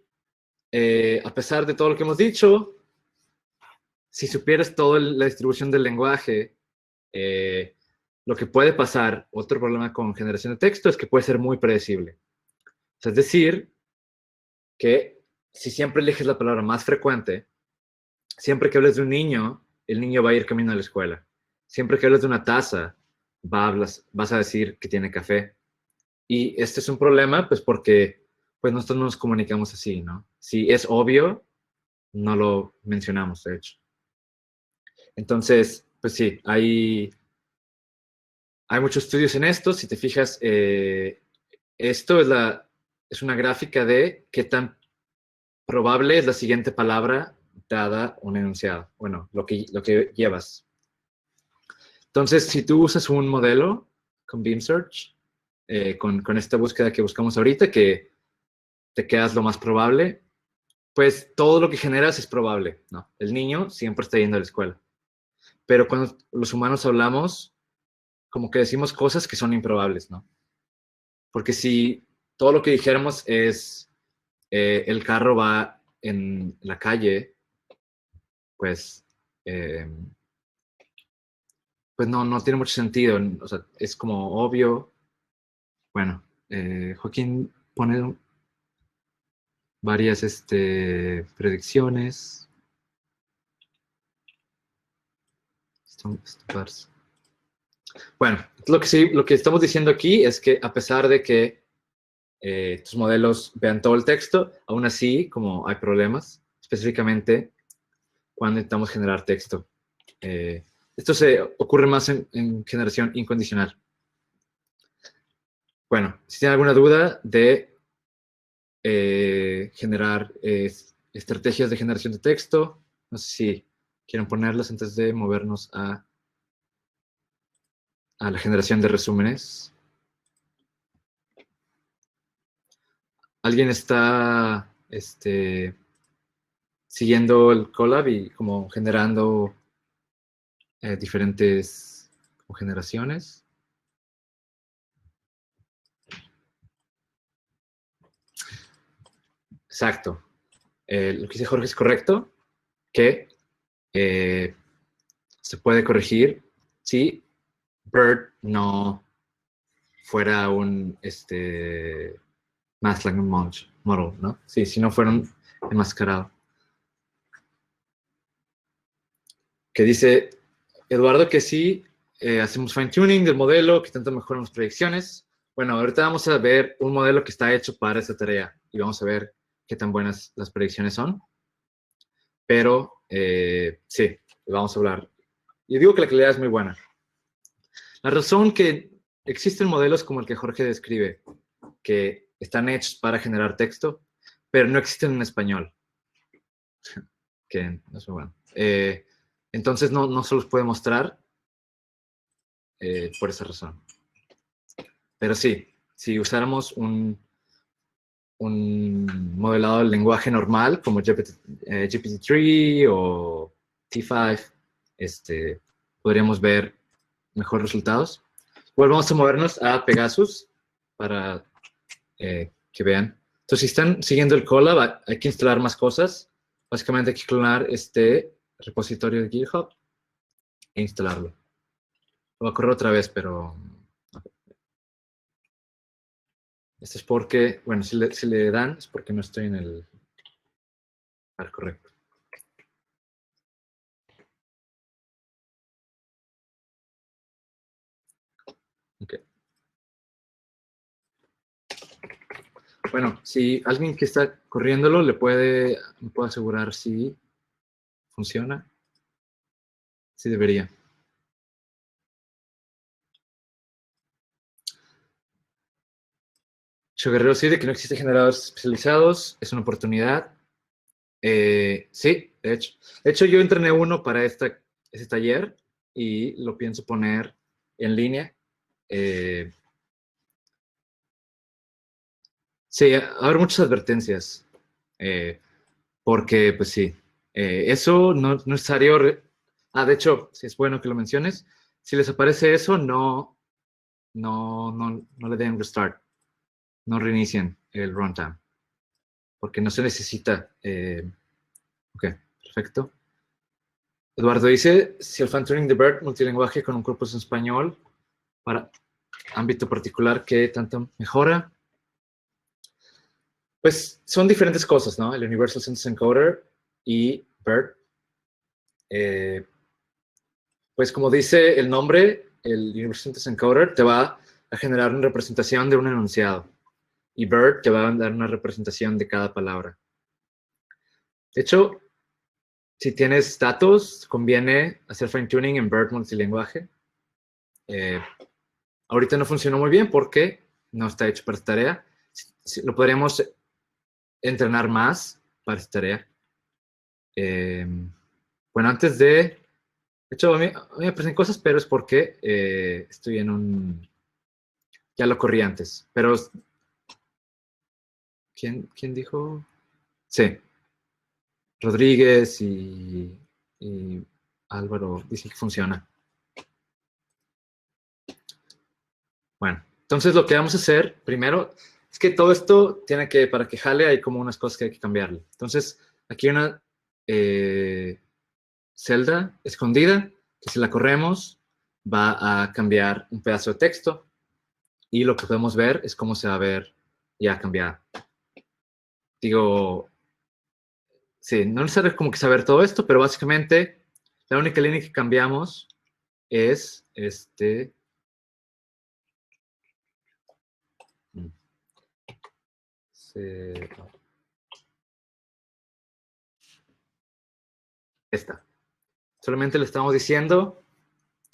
a pesar de todo lo que hemos dicho, si supieras toda la distribución del lenguaje, lo que puede pasar, otro problema con generación de texto, es que puede ser muy predecible. O sea, es decir, que si siempre eliges la palabra más frecuente, siempre que hables de un niño, el niño va a ir camino a la escuela. Siempre que hables de una taza, vas a decir que tiene café. Y este es un problema, pues porque pues nosotros no nos comunicamos así, ¿no? Si es obvio, no lo mencionamos, de hecho. Entonces, pues sí, hay muchos estudios en esto. Si te fijas, esto es una gráfica de qué tan probable es la siguiente palabra dada un enunciado. Bueno, lo que llevas. Entonces, si tú usas un modelo con Beam Search, con esta búsqueda que buscamos ahorita, que te quedas lo más probable, pues todo lo que generas es probable, ¿no? El niño siempre está yendo a la escuela. Pero cuando los humanos hablamos, como que decimos cosas que son improbables, ¿no? Porque si todo lo que dijéramos es el carro va en la calle, pues, pues no tiene mucho sentido. O sea, es como obvio. Bueno, Joaquín pone varias predicciones. Bueno, lo que estamos diciendo aquí es que a pesar de que tus modelos vean todo el texto, aún así, como hay problemas, específicamente cuando intentamos generar texto. esto se ocurre más en generación incondicional. Bueno, si tienen alguna duda de generar estrategias de generación de texto, no sé si quieren ponerlas antes de movernos a la generación de resúmenes. ¿Alguien está siguiendo el Colab y como generando diferentes generaciones? Exacto. Lo que dice Jorge es correcto, que se puede corregir si Bird no fuera un Mask Language Model, ¿no? Sí, si no fuera un enmascarado. Que dice Eduardo que sí, hacemos fine tuning del modelo, que tanto mejoran las predicciones. Bueno, ahorita vamos a ver un modelo que está hecho para esta tarea y vamos a ver qué tan buenas las predicciones son. Pero sí, vamos a hablar. Yo digo que la calidad es muy buena. La razón que existen modelos como el que Jorge describe, que están hechos para generar texto, pero no existen en español, que no es muy bueno. Entonces no se los puede mostrar por esa razón. Pero sí, si usáramos un modelado del lenguaje normal como GPT-3 o T5, podríamos ver mejores resultados. Igual vamos a movernos a Pegasus para que vean. Entonces, si están siguiendo el Colab, hay que instalar más cosas. Básicamente hay que clonar este repositorio de GitHub e instalarlo. Lo voy a correr otra vez, pero esto es porque, bueno, si le dan, es porque no estoy en el lugar correcto. Ok. Bueno, si alguien que está corriéndolo me puede asegurar si funciona. Sí debería. Guerrero sí, de que no existen generadores especializados, es una oportunidad. Sí, de hecho. De hecho, yo entrené uno para este taller y lo pienso poner en línea. Sí, va a haber muchas advertencias. Porque, pues sí, eso no es necesario. De hecho, sí es bueno que lo menciones. Si les aparece eso, no le den restart. No reinicien el runtime. Porque no se necesita. Ok, perfecto. Eduardo dice, si el fan-tuning de BERT multilenguaje con un corpus en español para ámbito particular, ¿qué tanto mejora? Pues son diferentes cosas, ¿no? El Universal Sentence Encoder y BERT. Pues como dice el nombre, el Universal Sentence Encoder te va a generar una representación de un enunciado. Y BERT te va a dar una representación de cada palabra. De hecho, si tienes datos, conviene hacer fine-tuning en BERT multilenguaje. Ahorita no funcionó muy bien porque no está hecho para esta tarea. Lo podríamos entrenar más para esta tarea. Bueno, antes de hecho, a mí me aparecen cosas, pero es porque estoy en un... Ya lo corrí antes, pero... ¿Quién dijo? Sí, Rodríguez y Álvaro dicen que funciona. Bueno, entonces lo que vamos a hacer primero es que todo esto tiene que, para que jale, hay como unas cosas que hay que cambiarle. Entonces, aquí hay una celda escondida que si la corremos va a cambiar un pedazo de texto y lo que podemos ver es cómo se va a ver ya cambiado. Digo, sí, no necesariamente como que saber todo esto, pero básicamente la única línea que cambiamos es esta. Solamente le estamos diciendo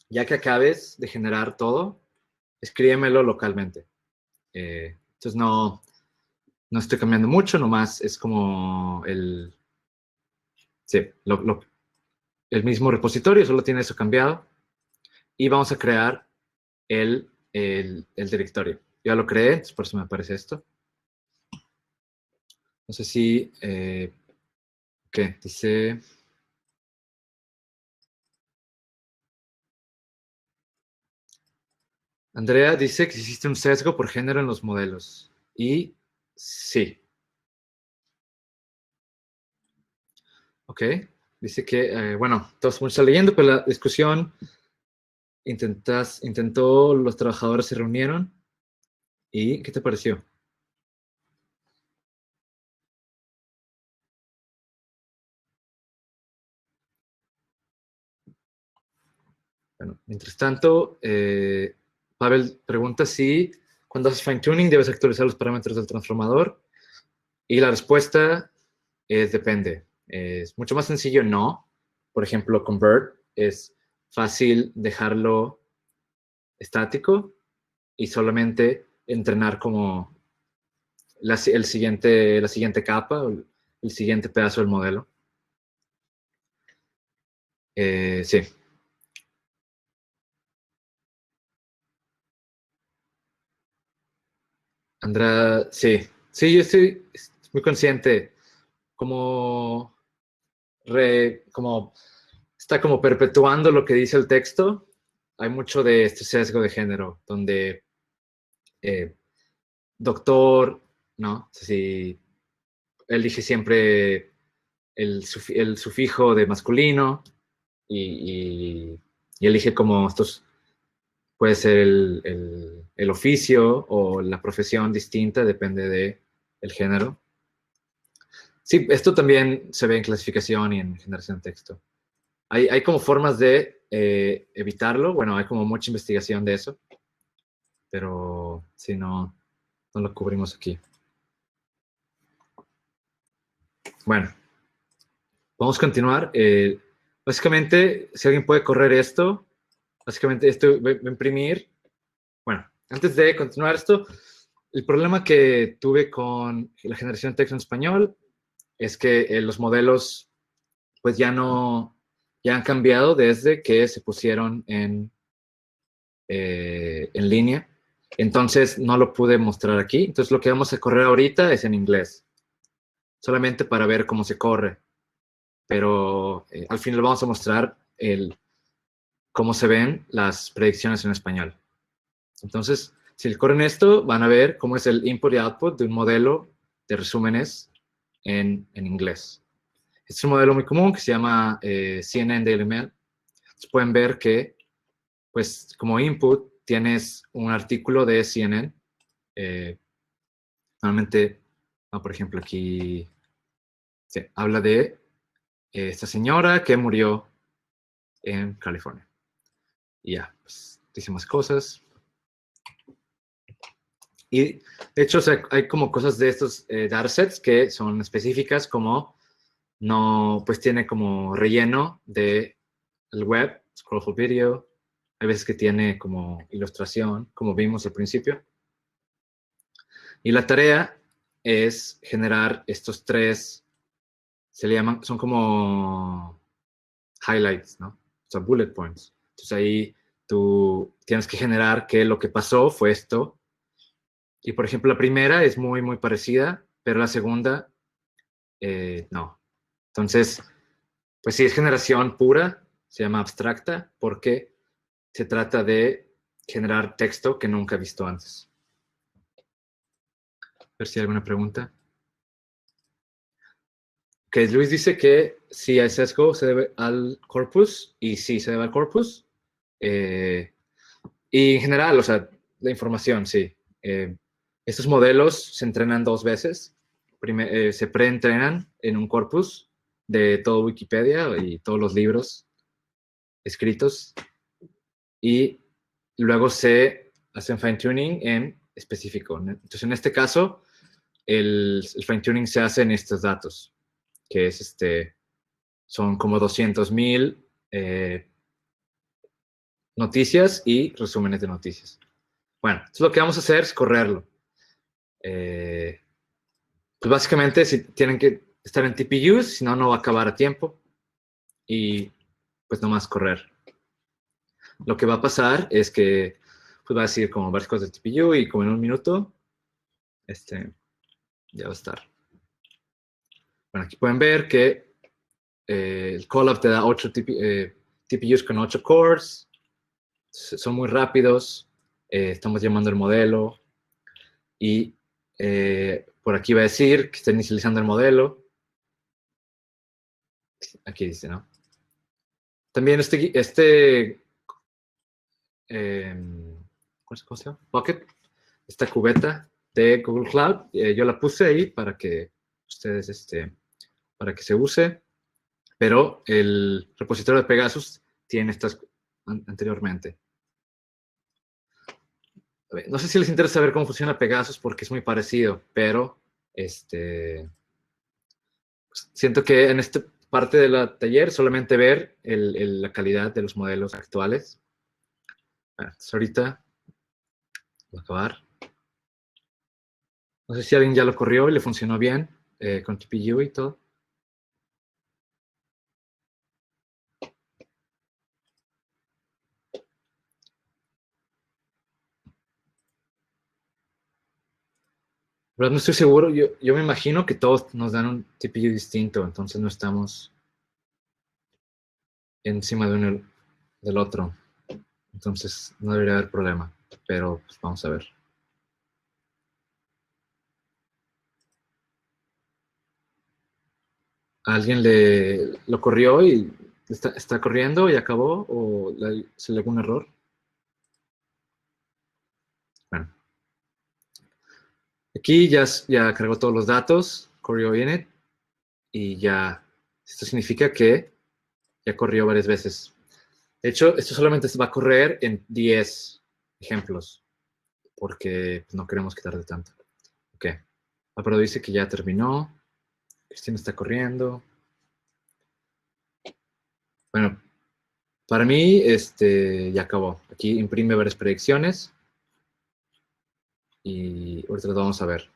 ya que acabes de generar todo, escríbemelo localmente. Entonces no estoy cambiando mucho, nomás es como sí, el mismo repositorio, solo tiene eso cambiado. Y vamos a crear el directorio. Ya lo creé, por eso me aparece esto. No sé si, ¿qué? Dice... Andrea dice que existe un sesgo por género en los modelos. Y sí. Ok. Dice que, bueno, todos muchos están leyendo, pero la discusión intentó, los trabajadores se reunieron. ¿Y qué te pareció? Bueno, mientras tanto, Pavel pregunta si cuando haces fine-tuning debes actualizar los parámetros del transformador. Y la respuesta es depende. Es mucho más sencillo, no. Por ejemplo, convert es fácil dejarlo estático y solamente entrenar como la siguiente capa o el siguiente pedazo del modelo. Sí. Andrea, sí. Sí, yo estoy muy consciente. Como, como está como perpetuando lo que dice el texto. Hay mucho de este sesgo de género, donde doctor, ¿no? Si elige siempre el sufijo de masculino y elige como estos, puede ser el oficio o la profesión distinta, depende de el género. Sí, esto también se ve en clasificación y en generación de texto. Hay como formas de evitarlo, bueno, hay como mucha investigación de eso, pero si no lo cubrimos aquí. Bueno, vamos a continuar. Básicamente, si alguien puede correr esto, básicamente esto va a imprimir. Bueno, antes de continuar esto, el problema que tuve con la generación de texto en español es que los modelos pues ya han cambiado desde que se pusieron en línea. Entonces no lo pude mostrar aquí. Entonces lo que vamos a correr ahorita es en inglés, solamente para ver cómo se corre. Pero al final vamos a mostrar cómo se ven las predicciones en español. Entonces, si corren esto, van a ver cómo es el input y output de un modelo de resúmenes en inglés. Este es un modelo muy común que se llama CNN Daily Mail. Entonces pueden ver que, pues, como input tienes un artículo de CNN. Normalmente, por ejemplo, aquí se habla de esta señora que murió en California. Y ya, pues, dice más cosas. Y de hecho, o sea, hay como cosas de estos datasets que son específicas, como no, pues tiene como relleno de el web, scrollful video. Hay veces que tiene como ilustración, como vimos al principio. Y la tarea es generar estos tres, se le llaman, son como highlights, ¿no? O sea, bullet points. Entonces ahí tú tienes que generar que lo que pasó fue esto. Y por ejemplo, la primera es muy, muy parecida, pero la segunda, no. Entonces, pues sí, es generación pura, se llama abstracta, porque se trata de generar texto que nunca he visto antes. A ver si hay alguna pregunta. Que Luis dice que si hay sesgo se debe al corpus, y sí, se debe al corpus. Y en general, o sea, la información, sí. Estos modelos se entrenan dos veces. Se preentrenan en un corpus de todo Wikipedia y todos los libros escritos. Y luego se hacen fine-tuning en específico. Entonces, en este caso, el fine-tuning se hace en estos datos, que son como 200,000 noticias y resúmenes de noticias. Bueno, entonces lo que vamos a hacer es correrlo. Pues básicamente si tienen que estar en TPUs, si no, no va a acabar a tiempo. Y pues nomás correr. Lo que va a pasar es que pues va a decir como varias cosas de TPU y como en un minuto, ya va a estar. Bueno, aquí pueden ver que el Colab te da 8 TPUs con 8 cores. Son muy rápidos. Estamos llamando el modelo. Y por aquí va a decir que está inicializando el modelo. Aquí dice, ¿no? También ¿cómo se llama? Bucket, esta cubeta de Google Cloud, yo la puse ahí para que ustedes, para que se use, pero el repositorio de Pegasus tiene estas anteriormente. A ver, no sé si les interesa saber cómo funciona Pegasus porque es muy parecido, pero pues, siento que en esta parte del taller solamente ver la calidad de los modelos actuales. Bueno, entonces ahorita voy a acabar. No sé si alguien ya lo corrió y le funcionó bien con TPU y todo. Pero no estoy seguro. Yo me imagino que todos nos dan un TPU distinto, entonces no estamos encima de uno del otro. Entonces no debería haber problema, pero pues, vamos a ver. ¿Alguien lo corrió y está corriendo y acabó o se le dio algún error? Bueno. Aquí ya cargó todos los datos, corrió init y ya. Esto significa que ya corrió varias veces. De hecho, esto solamente se va a correr en 10 ejemplos porque no queremos que tarde tanto. Ok. Pero dice que ya terminó. Cristina está corriendo. Bueno, para mí, ya acabó. Aquí imprime varias predicciones. Y ahorita las vamos a ver.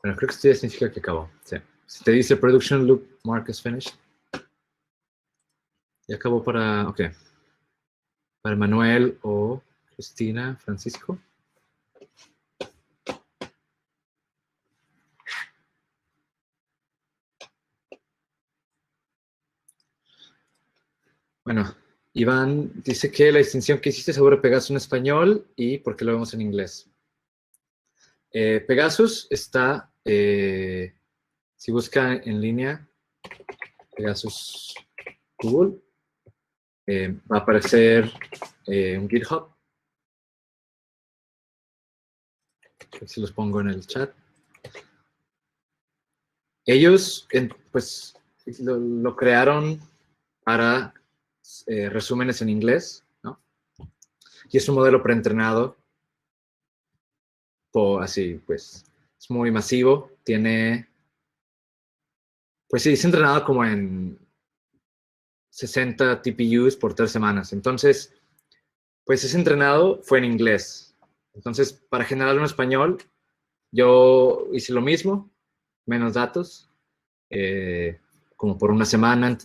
Bueno, creo que esto ya significa que acabó. Sí. Si te dice Production Loop Mark is finished. Ya acabó para, ok. Para Manuel o Cristina, Francisco. Bueno, Iván dice que la distinción que hiciste sobre Pegasus en español y por qué lo vemos en inglés. Pegasus está, si busca en línea, Pegasus Google, va a aparecer un GitHub. Si los pongo en el chat. Ellos, pues, lo crearon para resúmenes en inglés, ¿no? Y es un modelo preentrenado, así, pues, es muy masivo, tiene, pues sí, es entrenado como en 60 TPUs por 3 semanas. Entonces, pues ese entrenado fue en inglés. Entonces, para generarlo en español, yo hice lo mismo, menos datos, como por una semana,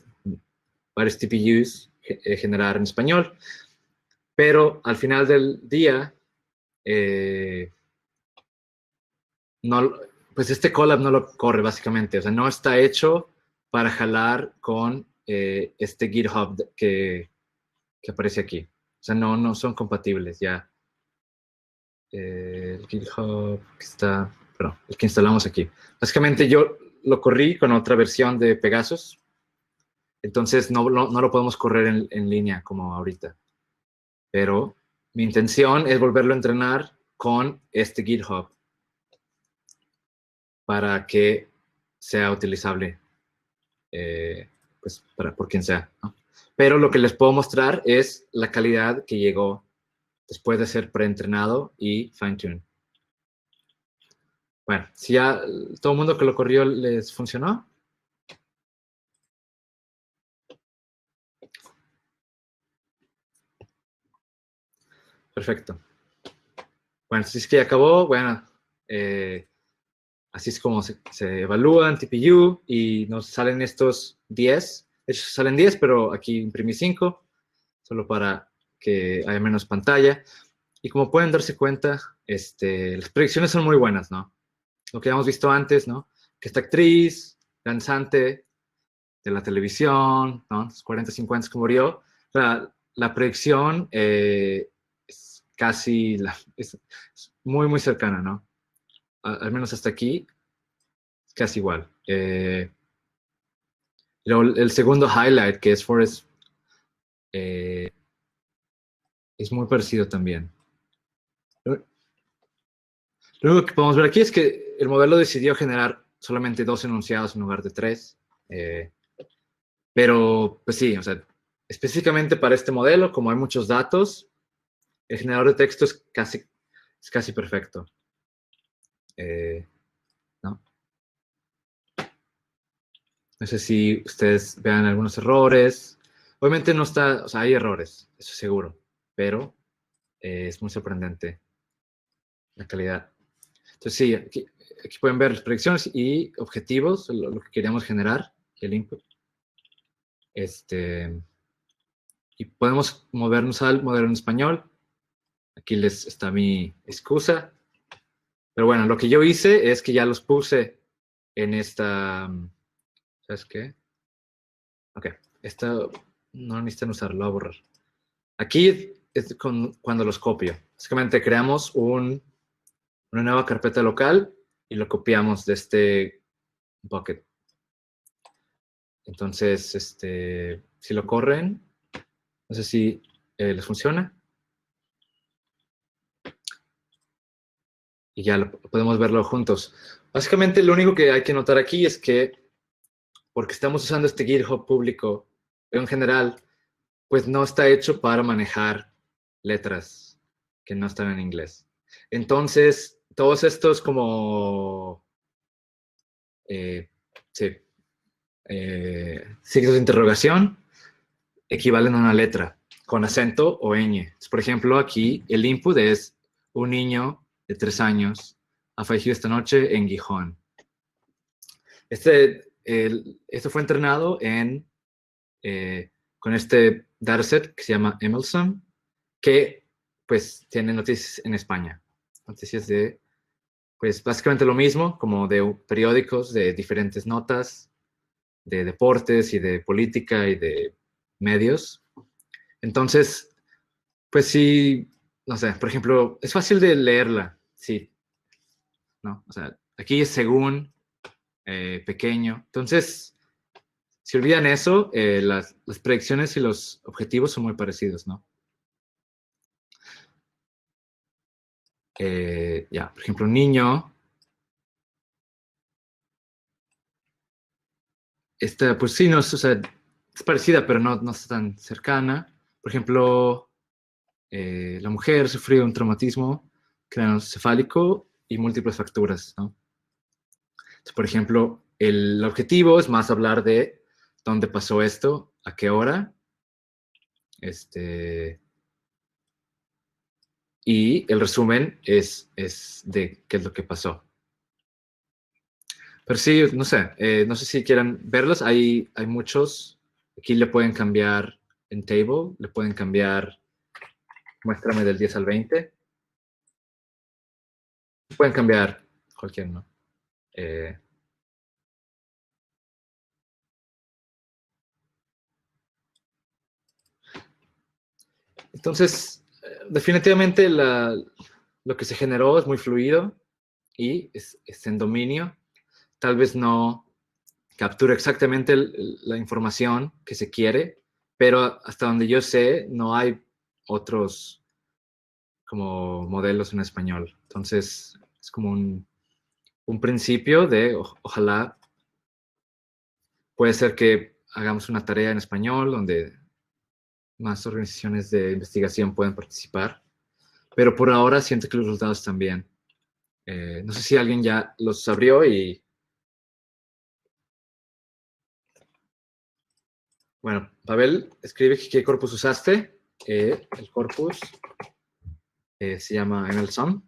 varios TPUs generar en español. Pero al final del día, no, pues este collab no lo corre básicamente, o sea, no está hecho para jalar con este GitHub que aparece aquí. O sea, no son compatibles ya. El GitHub que está, perdón, el que instalamos aquí. Básicamente yo lo corrí con otra versión de Pegasus, entonces no lo podemos correr en línea como ahorita. Pero mi intención es volverlo a entrenar con este GitHub para que sea utilizable pues por quien sea, ¿no? Pero lo que les puedo mostrar es la calidad que llegó después de ser preentrenado y fine-tune. Bueno, si ya todo el mundo que lo corrió les funcionó. Perfecto. Bueno, si es que ya acabó, bueno, así es como se evalúan TPU y nos salen estos 10. De hecho, salen 10, pero aquí imprimí 5, solo para que haya menos pantalla. Y como pueden darse cuenta, las predicciones son muy buenas, ¿no? Lo que hemos visto antes, ¿no? Que esta actriz, danzante de la televisión, ¿no? Los 40, 50 que murió, la predicción es casi, es muy, muy cercana, ¿no? Al menos hasta aquí, es casi igual. El segundo highlight, que es Forrest, es muy parecido también. Lo único que podemos ver aquí es que el modelo decidió generar solamente 2 enunciados en lugar de 3. Pero, pues sí, o sea, específicamente para este modelo, como hay muchos datos, el generador de texto es casi perfecto. ¿No? No sé si ustedes vean algunos errores. Obviamente no está, o sea, hay errores, eso seguro, pero es muy sorprendente la calidad. Entonces, sí, aquí pueden ver las predicciones y objetivos, lo que queríamos generar, el input. Y podemos movernos al modelo en español. Aquí les está mi excusa. Pero bueno, lo que yo hice es que ya los puse en esta. ¿Sabes qué? Ok, esta no necesitan usarlo, lo voy a borrar. Aquí es cuando los copio. Básicamente creamos una nueva carpeta local y lo copiamos de este bucket. Entonces, si lo corren, no sé si les funciona. Y ya podemos verlo juntos. Básicamente, lo único que hay que notar aquí es que, porque estamos usando este GitHub público, en general, pues no está hecho para manejar letras que no están en inglés. Entonces, todos estos como sí, signos de interrogación equivalen a una letra con acento o ñ. Por ejemplo, aquí el input es un niño de 3 años ha fallecido esta noche en Gijón. Esto fue entrenado con este dataset que se llama Emerson, que pues tiene noticias en España. Noticias de, pues básicamente lo mismo, como de periódicos de diferentes notas, de deportes y de política y de medios. Entonces, pues sí, no sé, por ejemplo, es fácil de leerla, sí, ¿no? O sea, aquí es según pequeño. Entonces, si olvidan eso, las predicciones y los objetivos son muy parecidos, ¿no? Ya, por ejemplo, un niño. Pues sí, no, o sea, es parecida, pero no es tan cercana. Por ejemplo, la mujer sufrió un traumatismo craneoencefálico y múltiples fracturas, ¿no? Entonces, por ejemplo, el objetivo es más hablar de dónde pasó esto, a qué hora, y el resumen es de qué es lo que pasó. Pero sí, no sé si quieran verlos, hay muchos. Aquí le pueden cambiar en table, le pueden cambiar, muéstrame del 10 al 20. Pueden cambiar cualquier, ¿no? Eh, entonces, definitivamente lo que se generó es muy fluido y es en dominio. Tal vez no captura exactamente la información que se quiere, pero hasta donde yo sé, no hay otros como modelos en español. Entonces, es como un principio de, ojalá, puede ser que hagamos una tarea en español donde más organizaciones de investigación pueden participar, pero por ahora siento que los resultados están bien. No sé si alguien ya los abrió y... Bueno, Pavel, escribe qué corpus usaste. El corpus se llama MLSUM.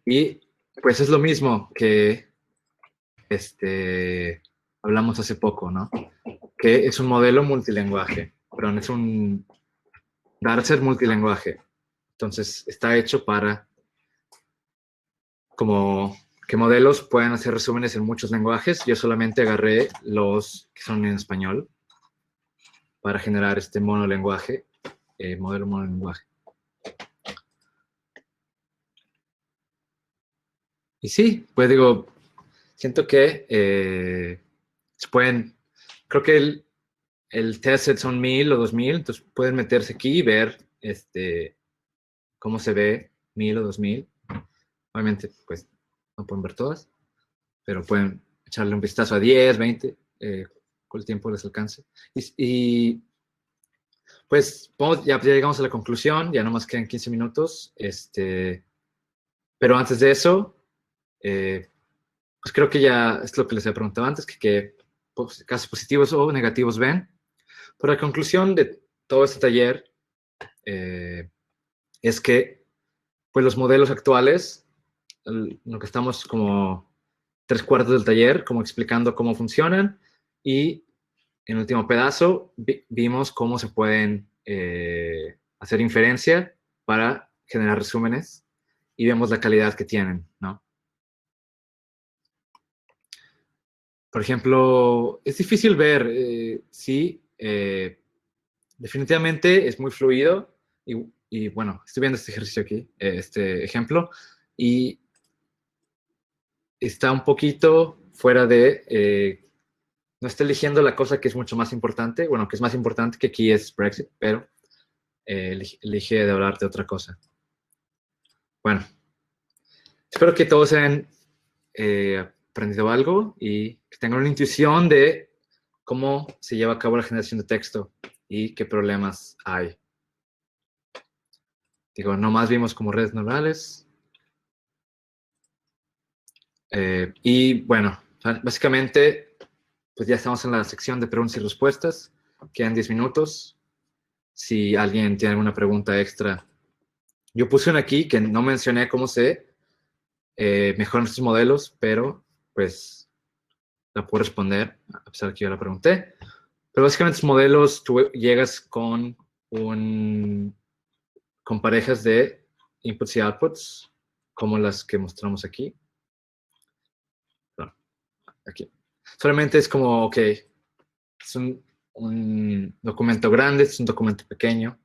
Y pues es lo mismo que hablamos hace poco, ¿no? Que es un modelo multilingüe, perdón, es un Darser multilingüe. Entonces está hecho para como que modelos puedan hacer resúmenes en muchos lenguajes. Yo solamente agarré los que son en español para generar este monolenguaje, modelo monolenguaje. Y sí, pues digo, siento que se pueden, creo que el test set son 1000 o 2000, entonces pueden meterse aquí y ver cómo se ve 1000 o 2000. Obviamente, pues no pueden ver todas, pero pueden echarle un vistazo a 10, 20, con el tiempo les alcance. Y pues ya llegamos a la conclusión, ya nomás quedan 15 minutos, pero antes de eso, pues creo que ya es lo que les había preguntado antes, que casos positivos o negativos ven. Pero la conclusión de todo este taller es que pues los modelos actuales, lo que estamos como 3/4 del taller, como explicando cómo funcionan, y en el último pedazo vimos cómo se pueden hacer inferencia para generar resúmenes y vemos la calidad que tienen, ¿no? Por ejemplo, es difícil ver, sí, definitivamente es muy fluido y bueno, estoy viendo este ejercicio aquí, este ejemplo, y está un poquito fuera de, no está eligiendo la cosa que es mucho más importante, bueno, que es más importante que aquí es Brexit, pero elige de hablar de otra cosa. Bueno, espero que todos hayan aprendido algo y que tengan una intuición de cómo se lleva a cabo la generación de texto y qué problemas hay. Digo, nomás vimos como redes neurales. Y bueno, básicamente, pues ya estamos en la sección de preguntas y respuestas. Quedan 10 minutos. Si alguien tiene alguna pregunta extra, yo puse una aquí que no mencioné cómo se mejoran estos modelos, pero pues la puedo responder, a pesar de que yo la pregunté. Pero básicamente estos modelos, tú llegas con parejas de inputs y outputs, como las que mostramos aquí. No, aquí. Solamente es como, ok, es un documento grande, es un documento pequeño.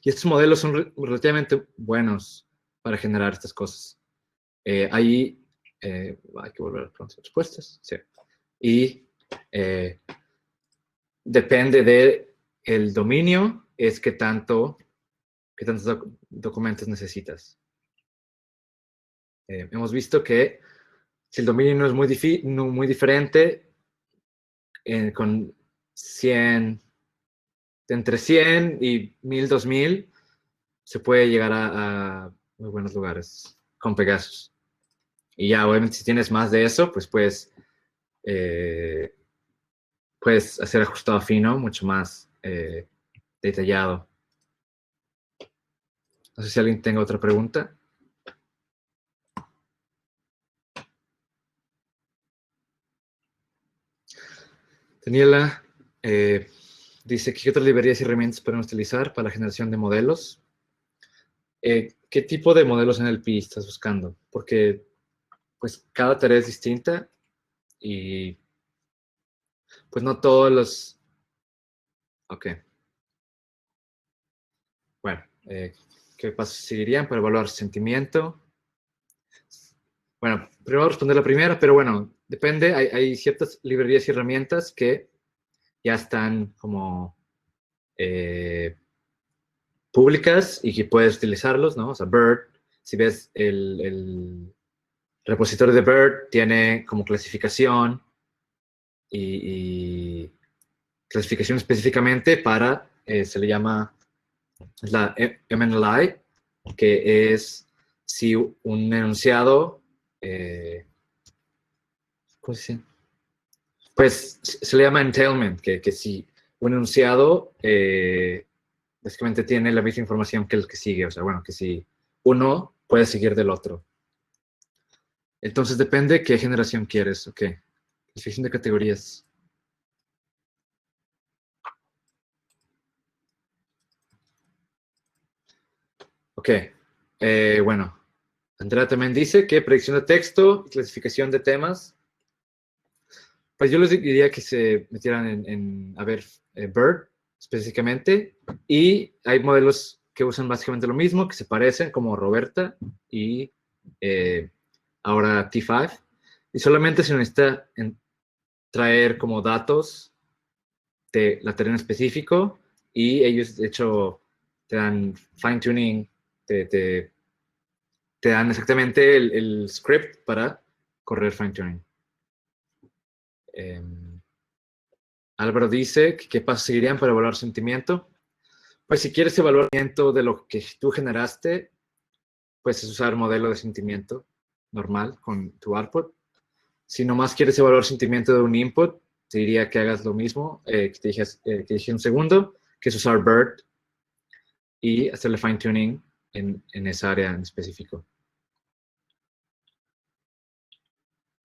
Y estos modelos son relativamente buenos para generar estas cosas. Ahí hay que volver a las preguntas y respuestas. Sí. Y depende del dominio, es qué tantos documentos necesitas. Hemos visto que si el dominio no es muy diferente, con 100, entre 100 y 1000, 2000, se puede llegar a muy buenos lugares con Pegasus. Y ya, obviamente, si tienes más de eso, pues puedes hacer ajustado fino, mucho más detallado. No sé si alguien tenga otra pregunta. Daniela dice, ¿qué otras librerías y herramientas podemos utilizar para la generación de modelos? ¿Qué tipo de modelos en el NLP estás buscando? Porque pues cada tarea es distinta y pues no todos los... Ok. Bueno, ¿qué pasos seguirían para evaluar sentimiento? Bueno, primero voy a responder la primera, pero bueno, depende. Hay ciertas librerías y herramientas que ya están como públicas y que puedes utilizarlos, ¿no? O sea, BERT, si ves el repositorio de BERT, tiene como clasificación y clasificación específicamente para, se le llama, es la MNLI, que es si un enunciado, ¿cómo se dice? Pues se le llama entailment, que si un enunciado básicamente tiene la misma información que el que sigue, o sea, bueno, que si uno puede seguir del otro. Entonces depende qué generación quieres, ok. Clasificación de categorías. Ok, bueno, Andrea también dice que predicción de texto y clasificación de temas. Pues yo les diría que se metieran a ver BERT específicamente, y hay modelos que usan básicamente lo mismo, que se parecen, como Roberta y ahora T5, y solamente se necesita traer como datos de la tarea en específico, y ellos de hecho te dan fine tuning, te dan exactamente el script para correr fine tuning. Álvaro dice que qué pasos seguirían para evaluar sentimiento. Pues si quieres evaluar sentimiento de lo que tú generaste, pues es usar modelo de sentimiento normal con tu output. Si nomás quieres evaluar sentimiento de un input, te diría que hagas lo mismo que te dije un segundo, que es usar BERT y hacerle fine tuning en esa área en específico.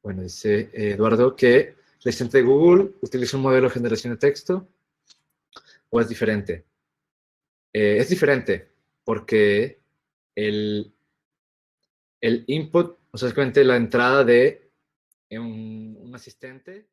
Bueno, dice Eduardo que el asistente de Google utiliza un modelo de generación de texto, o es diferente. Es diferente porque el input, o sea, es la entrada de un asistente